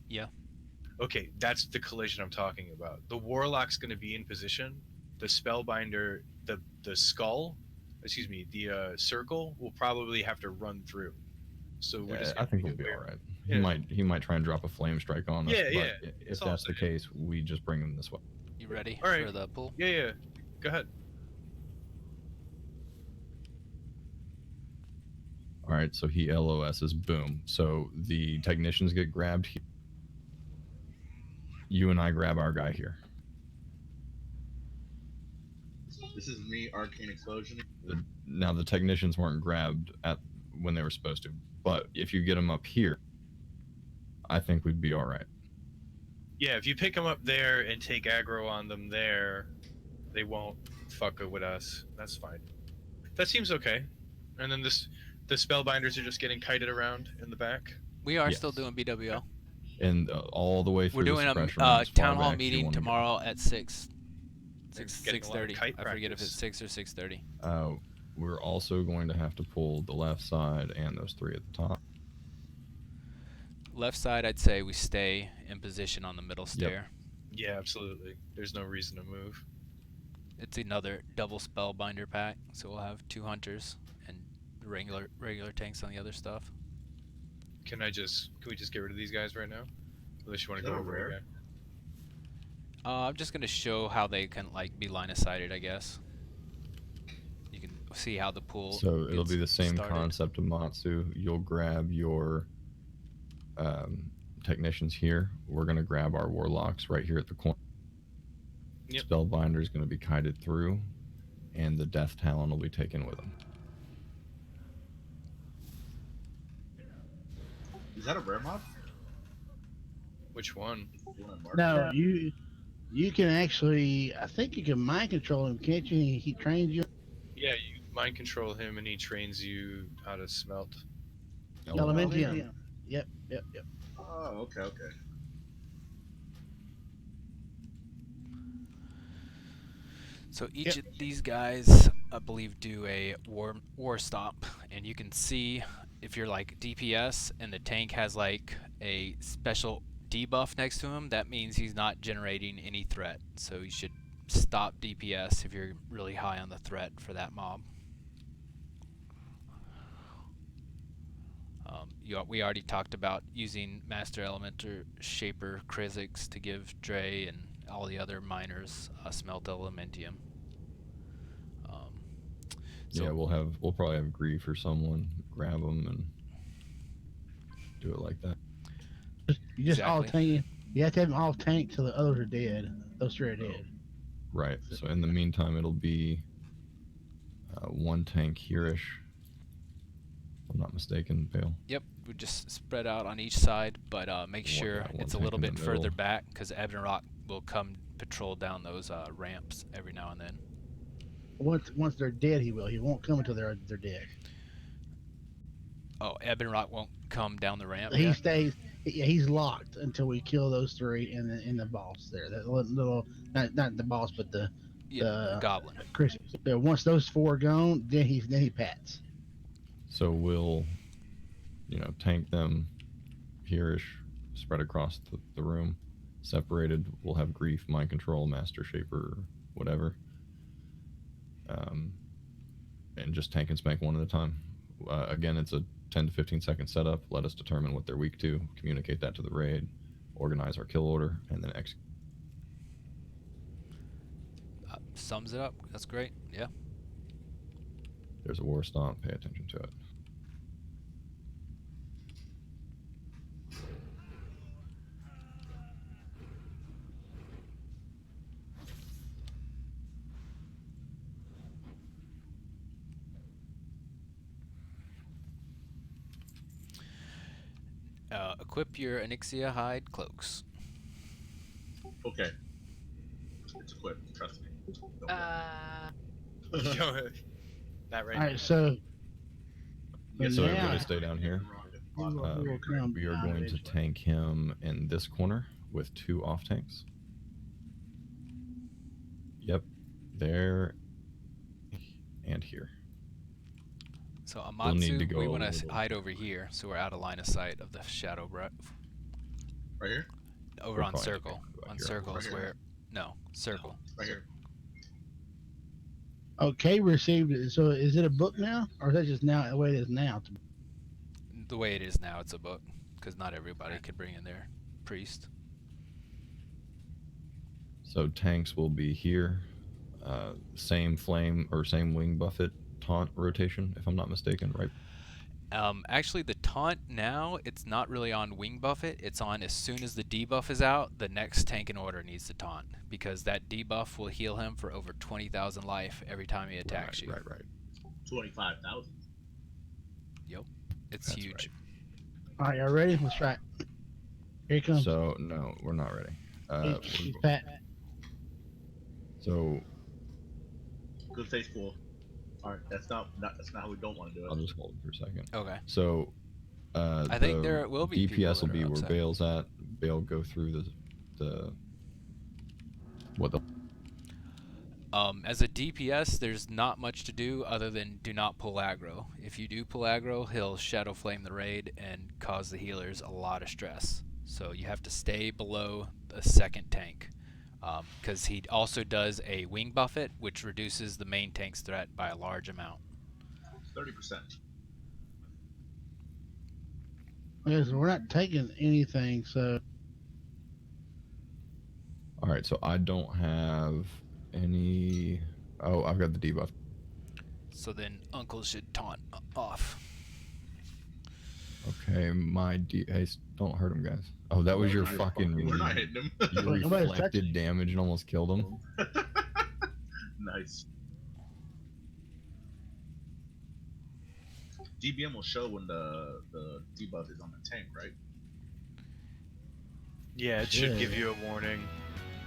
Yeah. Okay, that's the collision I'm talking about. The warlock's going to be in position. The spellbinder, the skull, excuse me, the circle will probably have to run through. So we're just. I think we'll be all right. Yeah. He might try and drop a flame strike on us. Yeah, but yeah. If That's all that's I'm the saying. case, we just bring them this way. You ready All right. for the pull? Yeah, yeah. Go ahead. All right, so he LOS's, boom. So the technicians get grabbed here. You and I grab our guy here. This is me, Arcane Explosion. Now the technicians weren't grabbed at when they were supposed to, but if you get them up here, I think we'd be all right. Yeah, if you pick them up there and take aggro on them there, they won't fuck with us. That's fine. That seems okay. And then the spellbinders are just getting kited around in the back. We are Yes. still doing BWL. And all the way through. We're doing the a suppression room, as far town hall back as you meeting wanna go. tomorrow at 6. They're getting a lot of 6:30. kite I forget if it's practice. 6 or 6:30. We're also going to have to pull the left side and those three at the top. Left side, I'd say we stay in position on the middle stair. Yeah, absolutely. There's no reason to move. It's another double spellbinder pack, so we'll have 2 hunters and regular tanks on the other stuff. Can we just get rid of these guys right now? Unless you want Is to that go a over rare? again. I'm just gonna show how they can like be line of sighted, I guess. You can see how the pool. So it'll gets be the same started. concept of Matsu. You'll grab your technicians here. We're going to grab our warlocks right here at the corner. Yep. Spellbinder is going to be kited through, and the Death Talon will be taken with them. Is that a rare mod? Which one? The one I marked? No, you can actually. I think you can mind control him, can't you? He trains you. Yeah, you mind control him and he trains you how to smelt. Elementium. Yep. Oh, okay. So each of these guys, I believe, do a war stop, and you can see if you're like DPS and the tank has like a special debuff next to him, that means he's not generating any threat. So you should stop DPS if you're really high on the threat for that mob. We already talked about using Master Elementor, Shaper, Krizix to give Dre and all the other miners Smelt Elementium. Yeah, we'll probably have Grief or someone grab them and do it like that. You just all Exactly. tank. You have to have them all tanked till the others are dead. Those three are dead. Right. So in the meantime, it'll be one tank here-ish. If I'm not mistaken, Bale. Yep, we just spread out on each side, but make sure one it's a tank little in the bit further middle. back, because Ebonrock will come patrol down those ramps every now and then. Once they're dead, he will. He won't come until they're dead. Oh, Ebonrock won't come down the ramp He yet? stays. Yeah, he's locked until we kill those three and the boss there. That little, not the boss, but the goblin. Chris. Once those four are gone, then he pats. So we'll, tank them here-ish, spread across the room, separated. We'll have Grief, Mind Control, Master Shaper, whatever. And just tank and spank one at a time. Again, it's a 10 to 15 second setup. Let us determine what they're weak to, communicate that to the raid, organize our kill order, and then execute. Sums it up. That's great. Yeah. There's a war stomp. Pay attention to it. Equip your Onyxia hide cloaks. Okay. It's equipped. Trust me. Not right. All right, so. So now, everybody stay down here. We are going to tank him in this corner with 2 off tanks. Yep, there and here. So We'll need Amatsu, to go we a want to little- hide over here, so we're out of line of sight of the shadow breath. Right here? Over We're on probably circle. back On here. circle Right is here. where. No, circle. Right here. Okay, received it. So is it a book now, or is that just now the way it is now? The way it is now, it's a book, because not everybody could bring in their priest. So tanks will be here. Same flame or same wing buffet taunt rotation, if I'm not mistaken, right? Actually, the taunt now, it's not really on wing buffet. It's on as soon as the debuff is out, the next tank in order needs to taunt, because that debuff will heal him for over 20,000 life every time he attacks you. Right. 25,000. Yep, it's That's huge. All right, y'all ready? Let's try it. Here he comes. So no, we're not ready. He's pat. So Good face full. Alright, that's not how we don't want to do it. I'll just hold it for a second. Okay. So I think there will be people DPS will that be are where upset. Bale's at. Bale go through As a DPS, there's not much to do other than do not pull aggro. If you do pull aggro, he'll Shadow Flame the raid and cause the healers a lot of stress. So you have to stay below the second tank. Because he also does a wing buffet, which reduces the main tank's threat by a large amount. 30%. Okay, so we're not taking anything, so. All right, so I don't have any. Oh, I've got the debuff. So then Uncle should taunt off. Okay, hey, don't hurt him, guys. Oh, that was your fucking. We're not hitting him. You Nobody's reflected touching. damage and almost killed him. Nice. DBM will show when the debuff is on the tank, right? Yeah, it should give you a warning.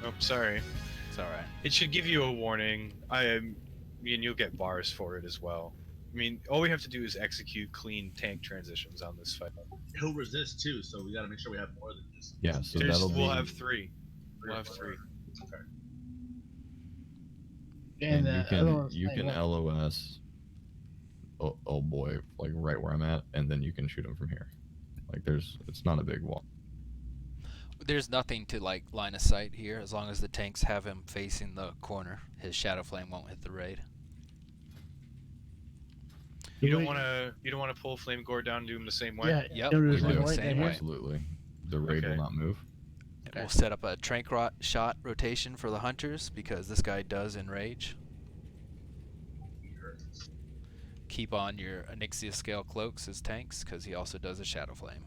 Oh, sorry. It's alright. It should give you a warning. And you'll get bars for it as well. I mean, all we have to do is execute clean tank transitions on this fight. He'll resist too, so we gotta make sure we have more than just. Yeah, so We'll have 3. We'll have 3. Okay. And the you other can one's saying what? LOS. Oh boy, like right where I'm at, and then you can shoot him from here. Like it's not a big wall. There's nothing to like line of sight here. As long as the tanks have him facing the corner, his shadow flame won't hit the raid. You don't want to pull Flame Gore down and do him the same way. Yeah. Yep, do we the do same the way, same yeah. way. Absolutely. The raid Okay. will not move. And we'll set up a trank shot rotation for the hunters because this guy does enrage. Keep on your Onyxia scale cloaks as tanks because he also does a shadow flame.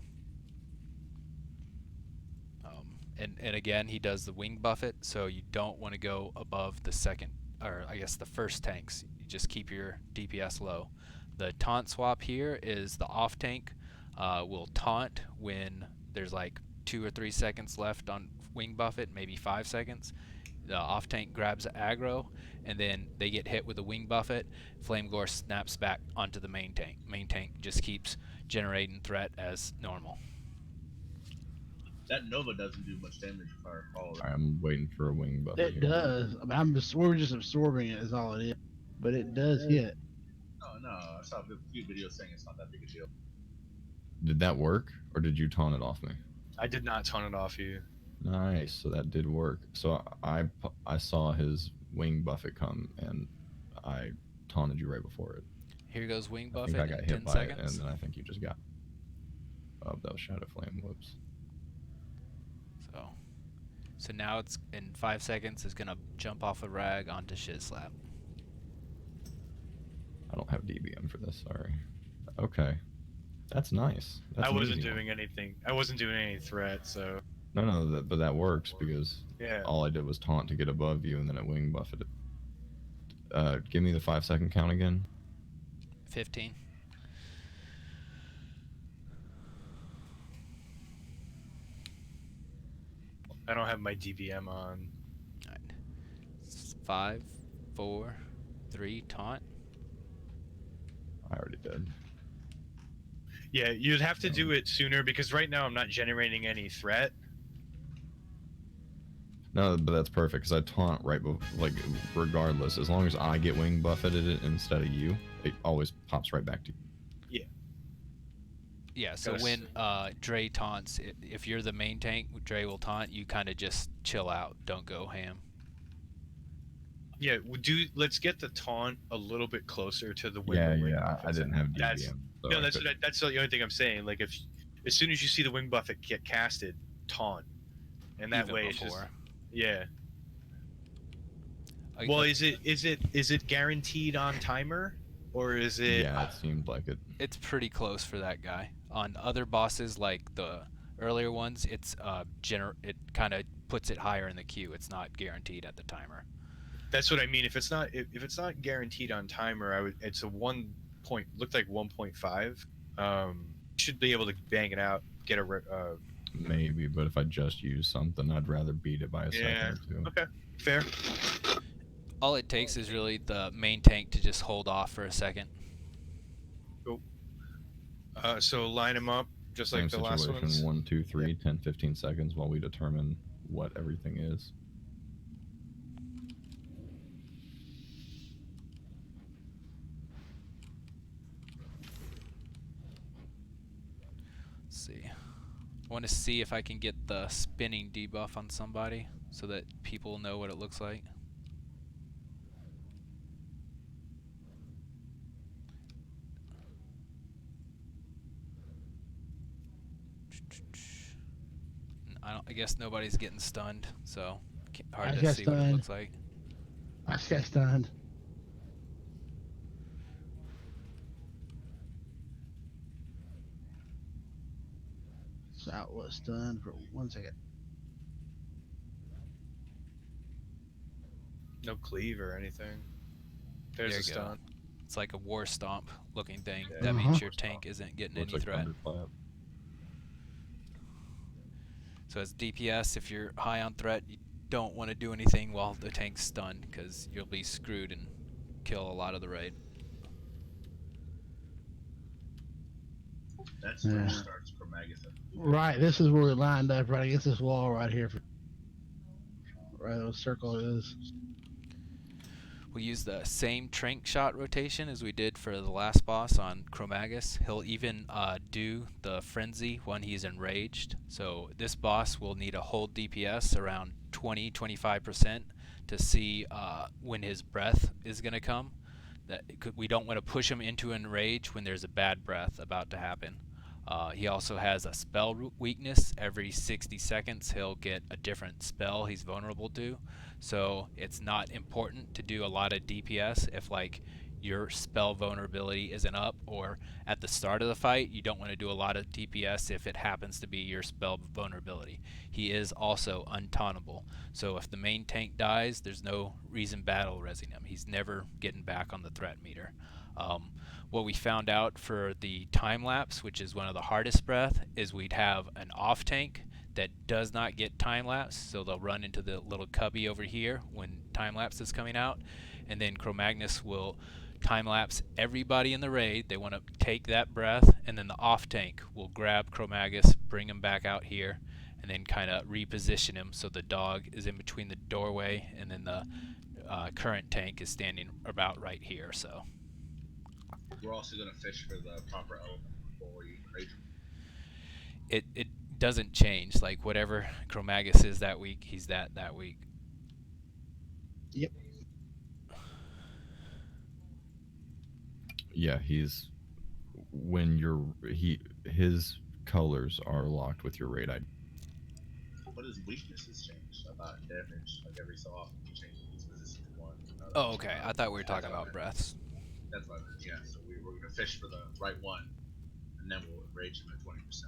And again, he does the wing buffet, so you don't want to go above the second, or I guess the first tanks. You just keep your DPS low. The taunt swap here is the off tank will taunt when there's like 2 or 3 seconds left on wing buffet, maybe 5 seconds. The off tank grabs aggro, and then they get hit with the wing buffet. Flame Gore snaps back onto the main tank. Main tank just keeps generating threat as normal. That Nova doesn't do much damage if I recall. I'm waiting for a wing buffet. It does. I mean, we're just absorbing it is all it is. But it does hit. Oh no, I saw a few videos saying it's not that big a deal. Did that work, or did you taunt it off me? I did not taunt it off you. Nice. So that did work. So I saw his wing buffet come, and I taunted you right before it. Here goes wing I buffet think I got in hit 10 by seconds. it, and then I think you just got. Oh, that was shadow flame. Whoops. So now it's in 5 seconds. It's gonna jump off a rag onto shit slap. I don't have DBM for this. Sorry. Okay. That's nice. That's I an wasn't easy one. doing anything. I wasn't doing any threat, so No, but that works because yeah. all I did was taunt to get above you, and then it wing buffeted. Give me the 5-second count again. 15. I don't have my DBM on. Alright. 5, 4, 3, taunt. I already did. Yeah, you'd have to do it sooner because right now I'm not generating any threat. No, but that's perfect because I taunt right before, like, regardless. As long as I get wing buffeted it instead of you, it always pops right back to you. Yeah, so Gotta when Dre taunts, if you're the main tank, Dre will taunt. You kind of just chill out. Don't go ham. Yeah, let's get the taunt a little bit closer to the wing. Yeah, I didn't have DBM. That's- so No, I that's couldn't- that's the only thing I'm saying. Like if as soon as you see the wing buffet get casted, taunt, and that Even way it's just before. yeah. I- Well, is it guaranteed on timer, or is it? Yeah, it seemed like it. It's pretty close for that guy. On other bosses, like the earlier ones, it's it kind of puts it higher in the queue. It's not guaranteed at the timer. That's what I mean. If it's not guaranteed on timer, it's a 1 point. Looked like 1.5. Should be able to bang it out. Get a. Maybe, but if I just use something, I'd rather beat it by a second or two. Okay. Fair. All it takes is really the main tank to just hold off for a second. So line them up just like Same the last situation, ones. 1, 2, 3, 10, 15 seconds while we determine what everything is. Let's see. I want to see if I can get the spinning debuff on somebody so that people know what it looks like. I guess nobody's getting stunned, so hard I to got see what it stunned. looks like. I just got stunned. So I was stunned for 1 second. No cleave or anything. There's There a you go. stun. It's like a war stomp looking thing. Yeah. That Uh-huh. means your tank isn't getting Looks any like threat. thunderclap. So as DPS, if you're high on threat, you don't want to do anything while the tank's stunned because you'll be screwed and kill a lot of the raid. That's where Yeah. it starts for Magus. Right, this is where we lined up right against this wall right here. Right, the circle is. We'll use the same trank shot rotation as we did for the last boss on Chromagus. He'll even do the frenzy when he's enraged. So this boss will need a hold DPS around 20-25% to see when his breath is going to come. We don't want to push him into enrage when there's a bad breath about to happen. He also has a spell weakness. Every 60 seconds he'll get a different spell he's vulnerable to. So it's not important to do a lot of DPS if like your spell vulnerability isn't up, or at the start of the fight you don't want to do a lot of DPS if it happens to be your spell vulnerability. He is also untauntable. So if the main tank dies, there's no reason battle resing him. He's never getting back on the threat meter. What we found out for the time lapse, which is one of the hardest breath, is we'd have an off tank that does not get time lapse, so they'll run into the little cubby over here when time lapse is coming out, and then Chromagnus will time lapse everybody in the raid. They want to take that breath, and then the off tank will grab Chromagus, bring him back out here, and then kind of reposition him so the dog is in between the doorway, and then the current tank is standing about right here. So we're also gonna fish for the proper element before you raid. It doesn't change. Like whatever Chromagus is that week, he's that week. Yep. Yeah, he's when his colors are locked with your raid ID. What his weaknesses change about damage? Like every so often you change his position to one. Oh, okay. I thought we were talking about breaths. That's what I meant. Yeah. So we're gonna fish for the right one, and then we'll enrage him at 20%.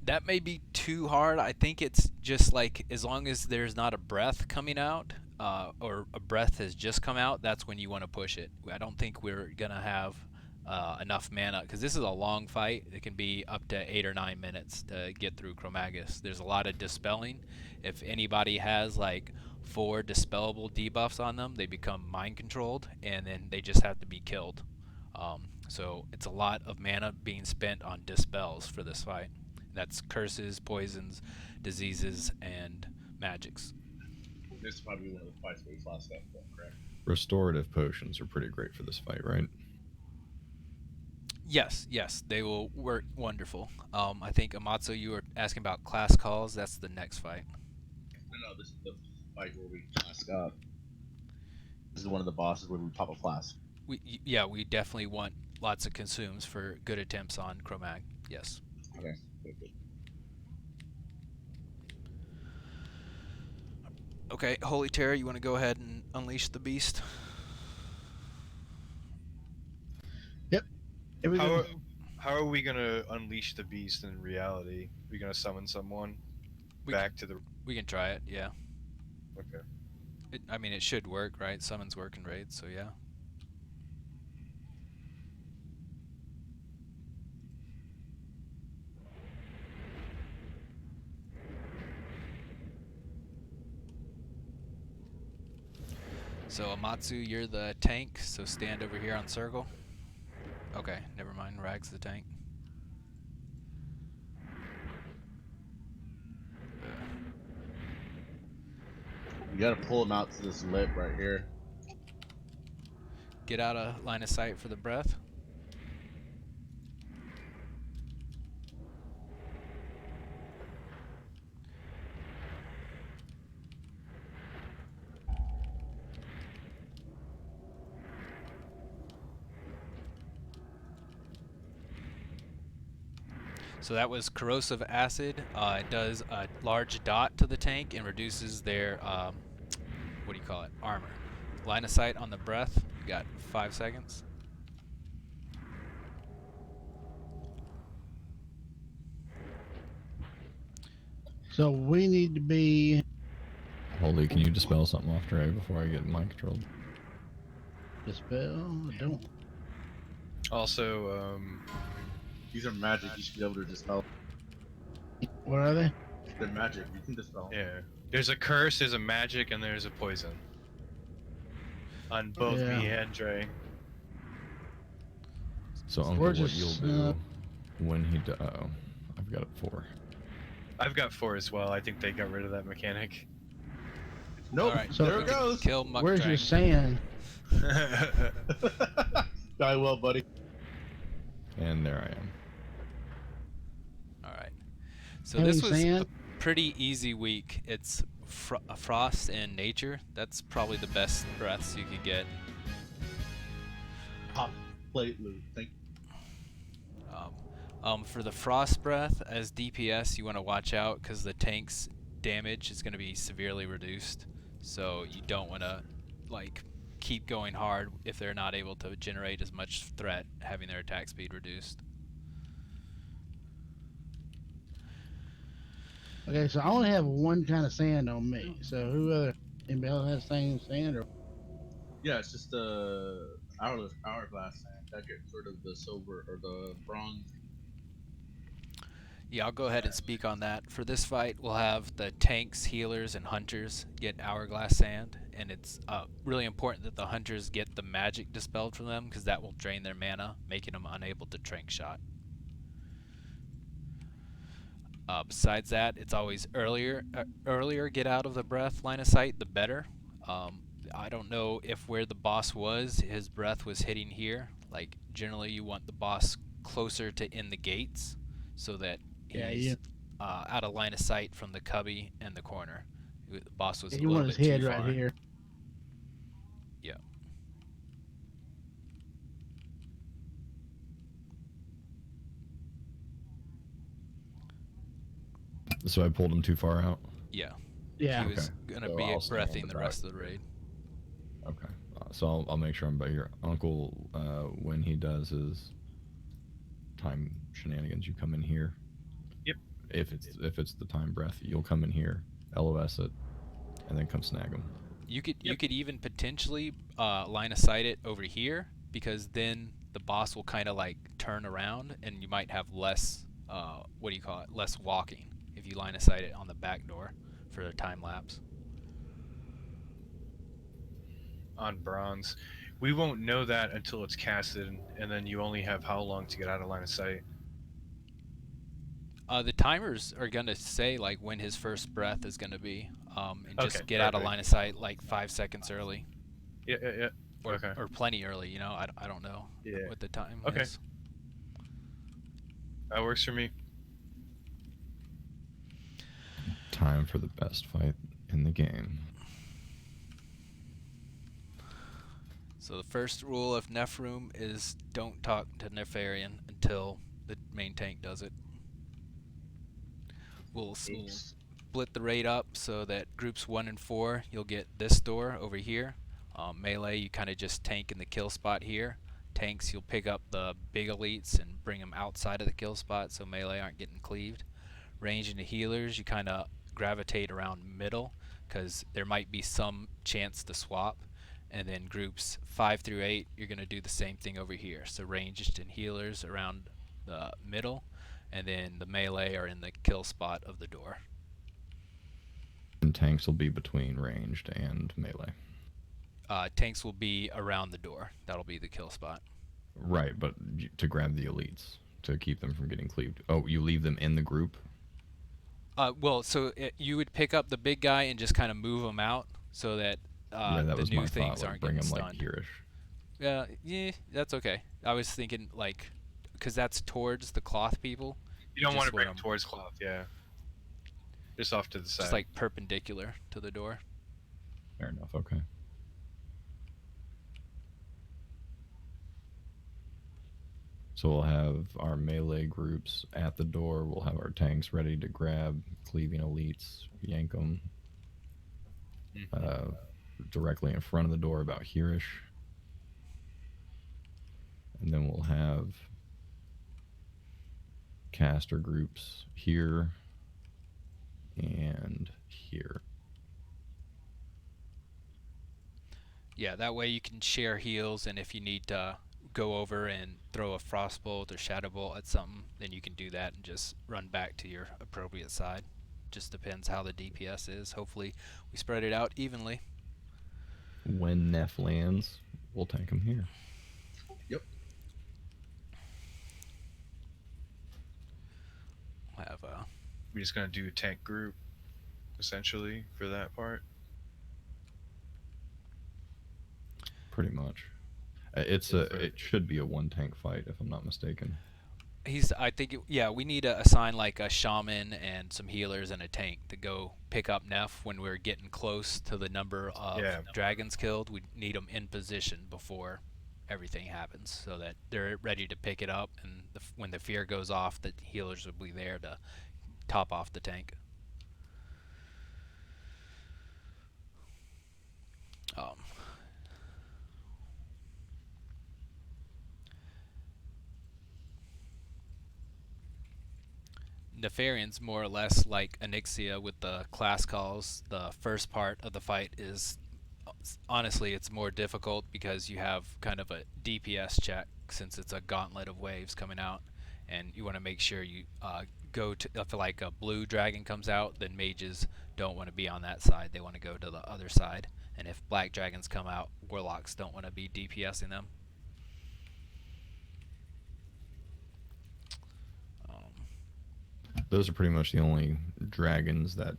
That may be too hard. I think it's just like as long as there's not a breath coming out, or a breath has just come out, that's when you want to push it. I don't think we're gonna have enough mana, because this is a long fight. It can be up to 8 or 9 minutes to get through Chromagus. There's a lot of dispelling. If anybody has like 4 dispellable debuffs on them, they become mind controlled, and then they just have to be killed. So it's a lot of mana being spent on dispels for this fight. That's curses, poisons, diseases, and magics. This is probably one of the fights where we lost that point, correct? Restorative potions are pretty great for this fight, right? Yes, they will work wonderful. I think Amatsu, you were asking about class calls. That's the next fight. No, this is the fight where we class up. This is one of the bosses where we pop a class. We definitely want lots of consumes for good attempts on Chromag. Yes. Okay. Good. Okay, Holy Terror, you want to go ahead and unleash the beast? Yep. How are we gonna unleash the beast in reality? We gonna summon someone back to the? We can try it. Yeah. Okay. I mean, it should work, right? Summons work in raids, so yeah. So Amatsu, you're the tank, so stand over here on circle. Okay, never mind, Rag's the tank. You gotta pull him out to this lip right here. Get out of line of sight for the breath. So that was corrosive acid. It does a large dot to the tank and reduces their, what do you call it, armor. Line of sight on the breath. You got 5 seconds. So we need to be. Holy, can you dispel something off Dre before I get mind controlled? Dispel? I don't. Also, These are magic. You should be able to dispel. What are they? They're magic. You can dispel. yeah. There's a curse, there's a magic, and there's a poison. On both Yeah. me and Dre. So Uncle, We're what just, you'll do when he I've got it 4. I've got 4 as well. I think they got rid of that mechanic. Nope. Alright, So- there it goes. Kill Muck Where's your Drang. sand? Die well, buddy. And there I am. Alright. So Heavy this was sand? a pretty easy week. It's frost and nature. That's probably the best breaths you could get. Pop plate loot. Thank you. For the frost breath, as DPS, you want to watch out because the tank's damage is going to be severely reduced. So you don't want to like keep going hard if they're not able to generate as much threat, having their attack speed reduced. Okay, so I only have one kind of sand on me. So anybody else has same sand or? Yeah, it's just hourglass sand. That gets rid of the silver or the bronze. Yeah, I'll go ahead and speak on that. For this fight, we'll have the tanks, healers, and hunters get hourglass sand, and it's really important that the hunters get the magic dispelled from them because that will drain their mana, making them unable to trank shot. Besides that, it's always earlier get out of the breath line of sight, the better. I don't know if where the boss was, his breath was hitting here. Like generally, you want the boss closer to in the gates so that he's out of line of sight from the cubby and the corner. The boss was a You little want his bit head too right far. here. Yeah. So I pulled him too far out. Yeah. Yeah. He was Okay. gonna So be I'll stay on breathing the the rest back. of the raid. Okay. So I'll make sure I'm by your uncle. When he does his time shenanigans, you come in here. Yep. If it's the time breath, you'll come in here, LOS it, and then come snag him. You could even potentially line of sight it over here because then the boss will kind of like turn around and you might have less less walking if you line of sight it on the back door for the time lapse. On bronze, we won't know that until it's casted, and then you only have how long to get out of line of sight. The timers are gonna say like when his first breath is gonna be, and just Okay, get out of perfect. line of sight like 5 seconds early. Yeah. Or, Okay. or plenty early, you know. I don't know Yeah. what the time Okay. is. That works for me. Time for the best fight in the game. So the first rule of Nephroom is don't talk to Nefarian until the main tank does it. We'll split the raid up so that groups 1 and 4, you'll get this door over here. Melee, you kind of just tank in the kill spot here. Tanks, you'll pick up the big elites and bring them outside of the kill spot so melee aren't getting cleaved. Range into healers, you kind of gravitate around middle because there might be some chance to swap. And then groups 5 through 8, you're going to do the same thing over here. So ranged and healers around the middle, and then the melee are in the kill spot of the door. And tanks will be between ranged and melee. Tanks will be around the door. That'll be the kill spot. Right, but to grab the elites, to keep them from getting cleaved. Oh, you leave them in the group? Well, so you would pick up the big guy and just kind of move him out so that Yeah, that the was new my things thought. Like, aren't bring getting them stunned. like here-ish. Yeah, that's okay. I was thinking like, because that's towards the cloth people. You don't want to Just let bring 'em- towards cloth, yeah. Just off to the side. Just like perpendicular to the door. Fair enough, okay. So we'll have our melee groups at the door. We'll have our tanks ready to grab cleaving elites, yank them directly in front of the door, about here-ish. And then we'll have caster groups here and here. Yeah, that way you can share heals, and if you need to go over and throw a frostbolt or shadow bolt at something, then you can do that and just run back to your appropriate side. Just depends how the DPS is. Hopefully we spread it out evenly. When Neff lands, we'll tank him here. Yep. We'll have We're just gonna do tank group, essentially, for that part. Pretty much. It should be a 1-tank fight if I'm not mistaken. I think, yeah, we need to assign like a shaman and some healers and a tank to go pick up Neff when we're getting close to the number of dragons killed. We need them in position before everything happens so that they're ready to pick it up, and when the fear goes off, the healers will be there to top off the tank. Nefarian's more or less like Onyxia with the class calls. The first part of the fight is, honestly, it's more difficult because you have kind of a DPS check since it's a gauntlet of waves coming out, and you want to make sure you go to, if like a blue dragon comes out, then mages don't want to be on that side. They want to go to the other side. And if black dragons come out, warlocks don't want to be DPSing them. Those are pretty much the only dragons that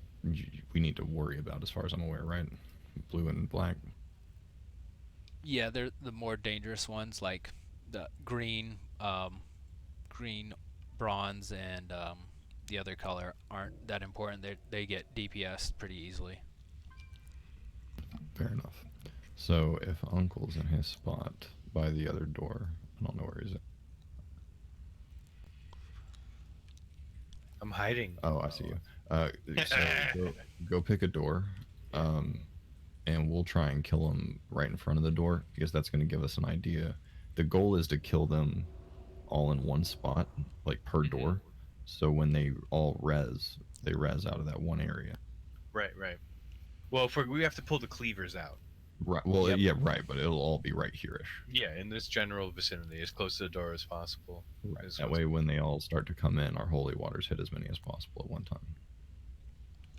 we need to worry about as far as I'm aware, right? Blue and black. Yeah, they're the more dangerous ones, like the green, bronze, and the other color aren't that important. They get DPS pretty easily. Fair enough. So if Uncle's in his spot by the other door, I don't know where he's at. I'm hiding. Oh, I see you. So go pick a door, and we'll try and kill him right in front of the door because that's going to give us an idea. The goal is to kill them all in one spot, like per door. So when they all res, they res out of that one area. Right. Well, we have to pull the cleavers out. Right. Well, yeah, right. But it'll all be right here-ish. Yeah, in this general vicinity, as close to the door as possible. Right. That way, when they all start to come in, our holy waters hit as many as possible at one time.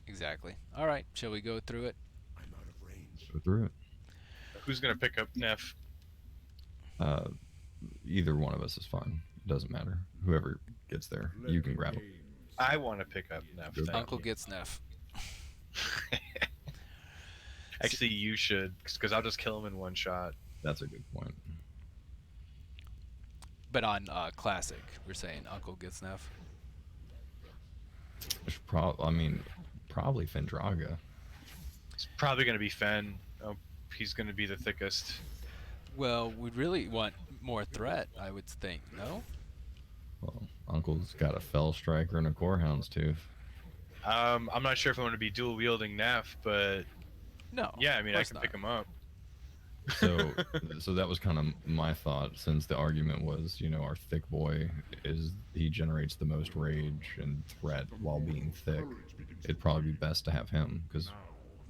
Exactly. All right. Shall we go through it? I'm out of range. Go through it. Who's gonna pick up Neff? Either one of us is fine. It doesn't matter. Whoever gets there, you can grab him. I want to pick up Neff. Uncle gets Neff. Actually, you should, because I'll just kill him in one shot. That's a good point. But on classic, we're saying Uncle gets Neff. Probably Fendraga. It's probably gonna be Fen. Oh, he's gonna be the thickest. Well, we'd really want more threat, I would think. No. Well, Uncle's got a Fell Striker and a Corehound's Tooth. I'm not sure if I'm gonna be dual wielding Neff, but no. Yeah, I mean I can pick him up. So that was kind of my thought, since the argument was, our thick boy he generates the most rage and threat while being thick. It'd probably be best to have him because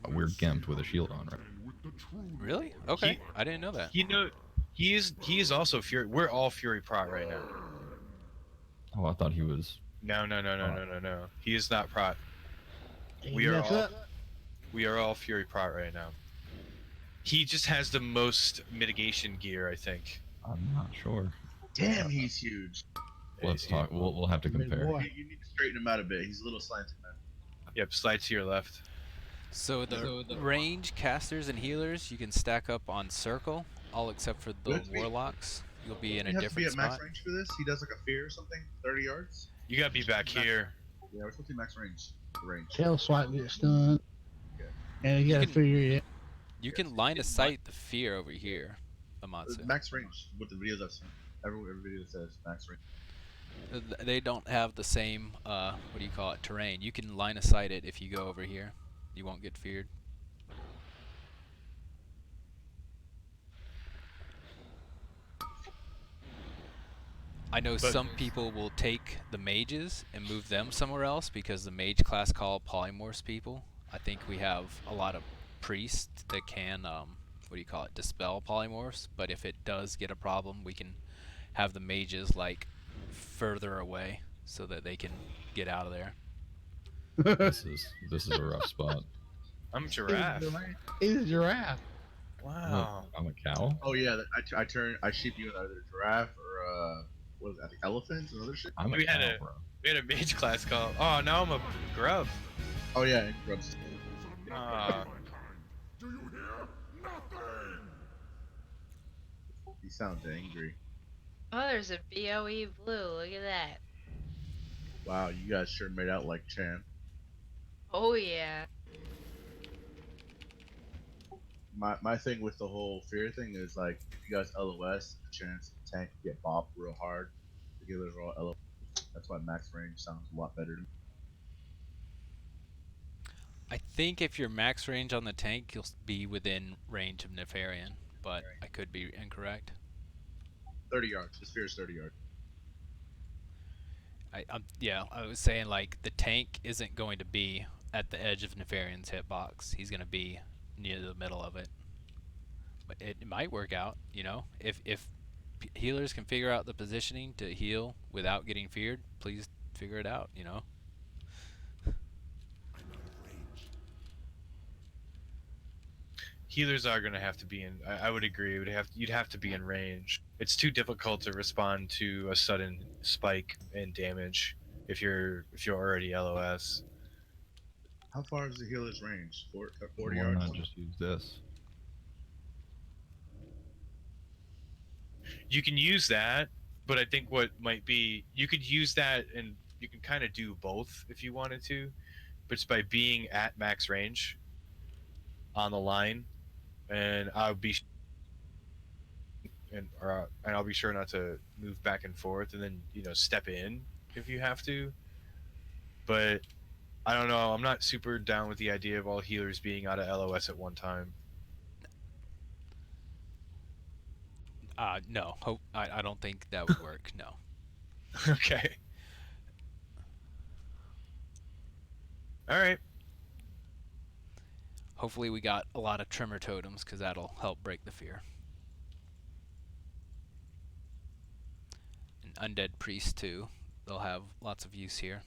we're gimped with a shield on, right? Really? Okay. I didn't know that. He is also Fury. We're all Fury Prot right now. Oh, I thought he was. No. He is not Prot. We are all Fury Prot right now. He just has the most mitigation gear, I think. I'm not sure. Damn, he's huge. Let's talk. We'll have to compare. You need to straighten him out a bit. He's a little slanted, man. Yep, slide to your left. So the range casters and healers you can stack up on circle, all except for the warlocks. You'll be in a different spot. He has to be at max range for this. He does like a fear or something, 30 yards. You gotta be back here. Yeah, we're supposed to be max range. Tail swipe gets stunned. Okay. And you gotta figure it. You can line of sight the fear over here, Amatsu. Max range with the videos I've seen. Every video says max range. They don't have the same terrain. You can line of sight it if you go over here. You won't get feared. I know some people will take the mages and move them somewhere else because the mage class call polymorphs people. I think we have a lot of priests that can, dispel polymorphs. But if it does get a problem, we can have the mages further away so that they can get out of there. This is a rough spot. I'm a giraffe. He's a giraffe. Wow. I'm a cow. Oh yeah, I sheep you in either a giraffe or what is that? The elephants and other shit. We had a mage class call. Oh, now I'm a grub. Oh yeah, grubs. Do you hear? Nothing! He sounds angry. Oh, there's a BOE blue. Look at that. Wow, you guys sure made out like champ. Oh yeah. My thing with the whole fear thing is like if you guys LOS, the chance the tank will get bopped real hard. The healers are all LOS. That's why max range sounds a lot better to me. I think if you're max range on the tank, you'll be within range of Nefarian, but I could be incorrect. 30 yards. His fear is 30 yards. Yeah, I was saying like the tank isn't going to be at the edge of Nefarian's hitbox. He's going to be near the middle of it. But it might work out, you know. If healers can figure out the positioning to heal without getting feared, please figure it out, you know. Healers are going to have to be in. I would agree. You'd have to be in range. It's too difficult to respond to a sudden spike in damage if you're already LOS. How far is the healer's range? 40 Why yards? not just use this? You can use that, but I think what might be you could use that and you can kind of do both if you wanted to, but it's by being at max range on the line, and I'll be sure not to move back and forth, and then step in if you have to. But I don't know. I'm not super down with the idea of all healers being out of LOS at one time. No, I don't think that would work. No. Okay. All right. Hopefully we got a lot of Tremor Totems because that'll help break the fear. And Undead Priest too. They'll have lots of use here.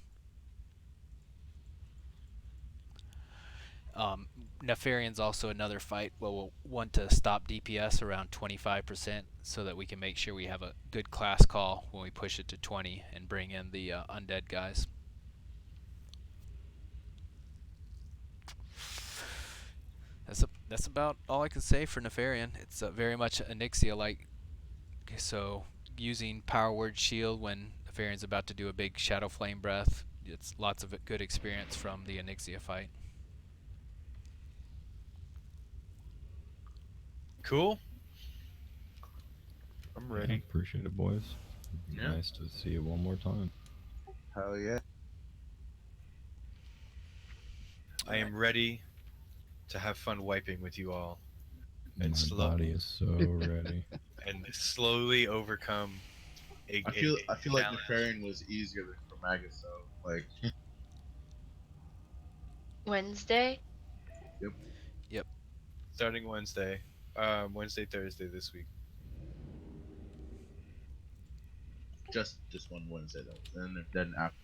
Nefarian's also another fight where we'll want to stop DPS around 25% so that we can make sure we have a good class call when we push it to 20 and bring in the undead guys. That's about all I can say for Nefarian. It's very much Onyxia-like, so using Power Word Shield when Nefarian's about to do a big Shadow Flame Breath, it's lots of good experience from the Onyxia fight. Cool. I'm ready. Yeah, appreciate it, boys. Yeah. Nice to see you one more time. Hell yeah. I am ready to have fun wiping with you all. My body is so ready. And slowly overcome I feel like Nefarian was easier than Chromagus though. Like Wednesday? Yep. Starting Wednesday. Wednesday, Thursday this week. just one Wednesday though. And then after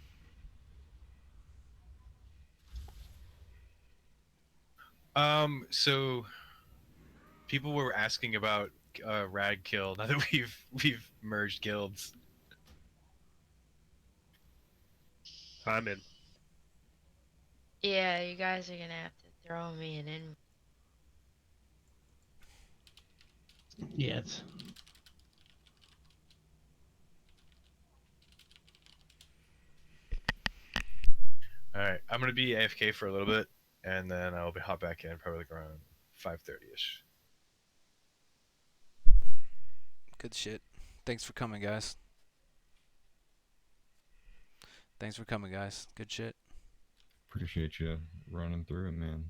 So people were asking about Rag Kill now that we've merged guilds. I'm in. Yeah, you guys are gonna have to throw me an in. Yes. All right, I'm gonna be AFK for a little bit, and then I'll hop back in probably like around 5:30ish. Good shit. Thanks for coming, guys. Good shit. Appreciate you running through it, man.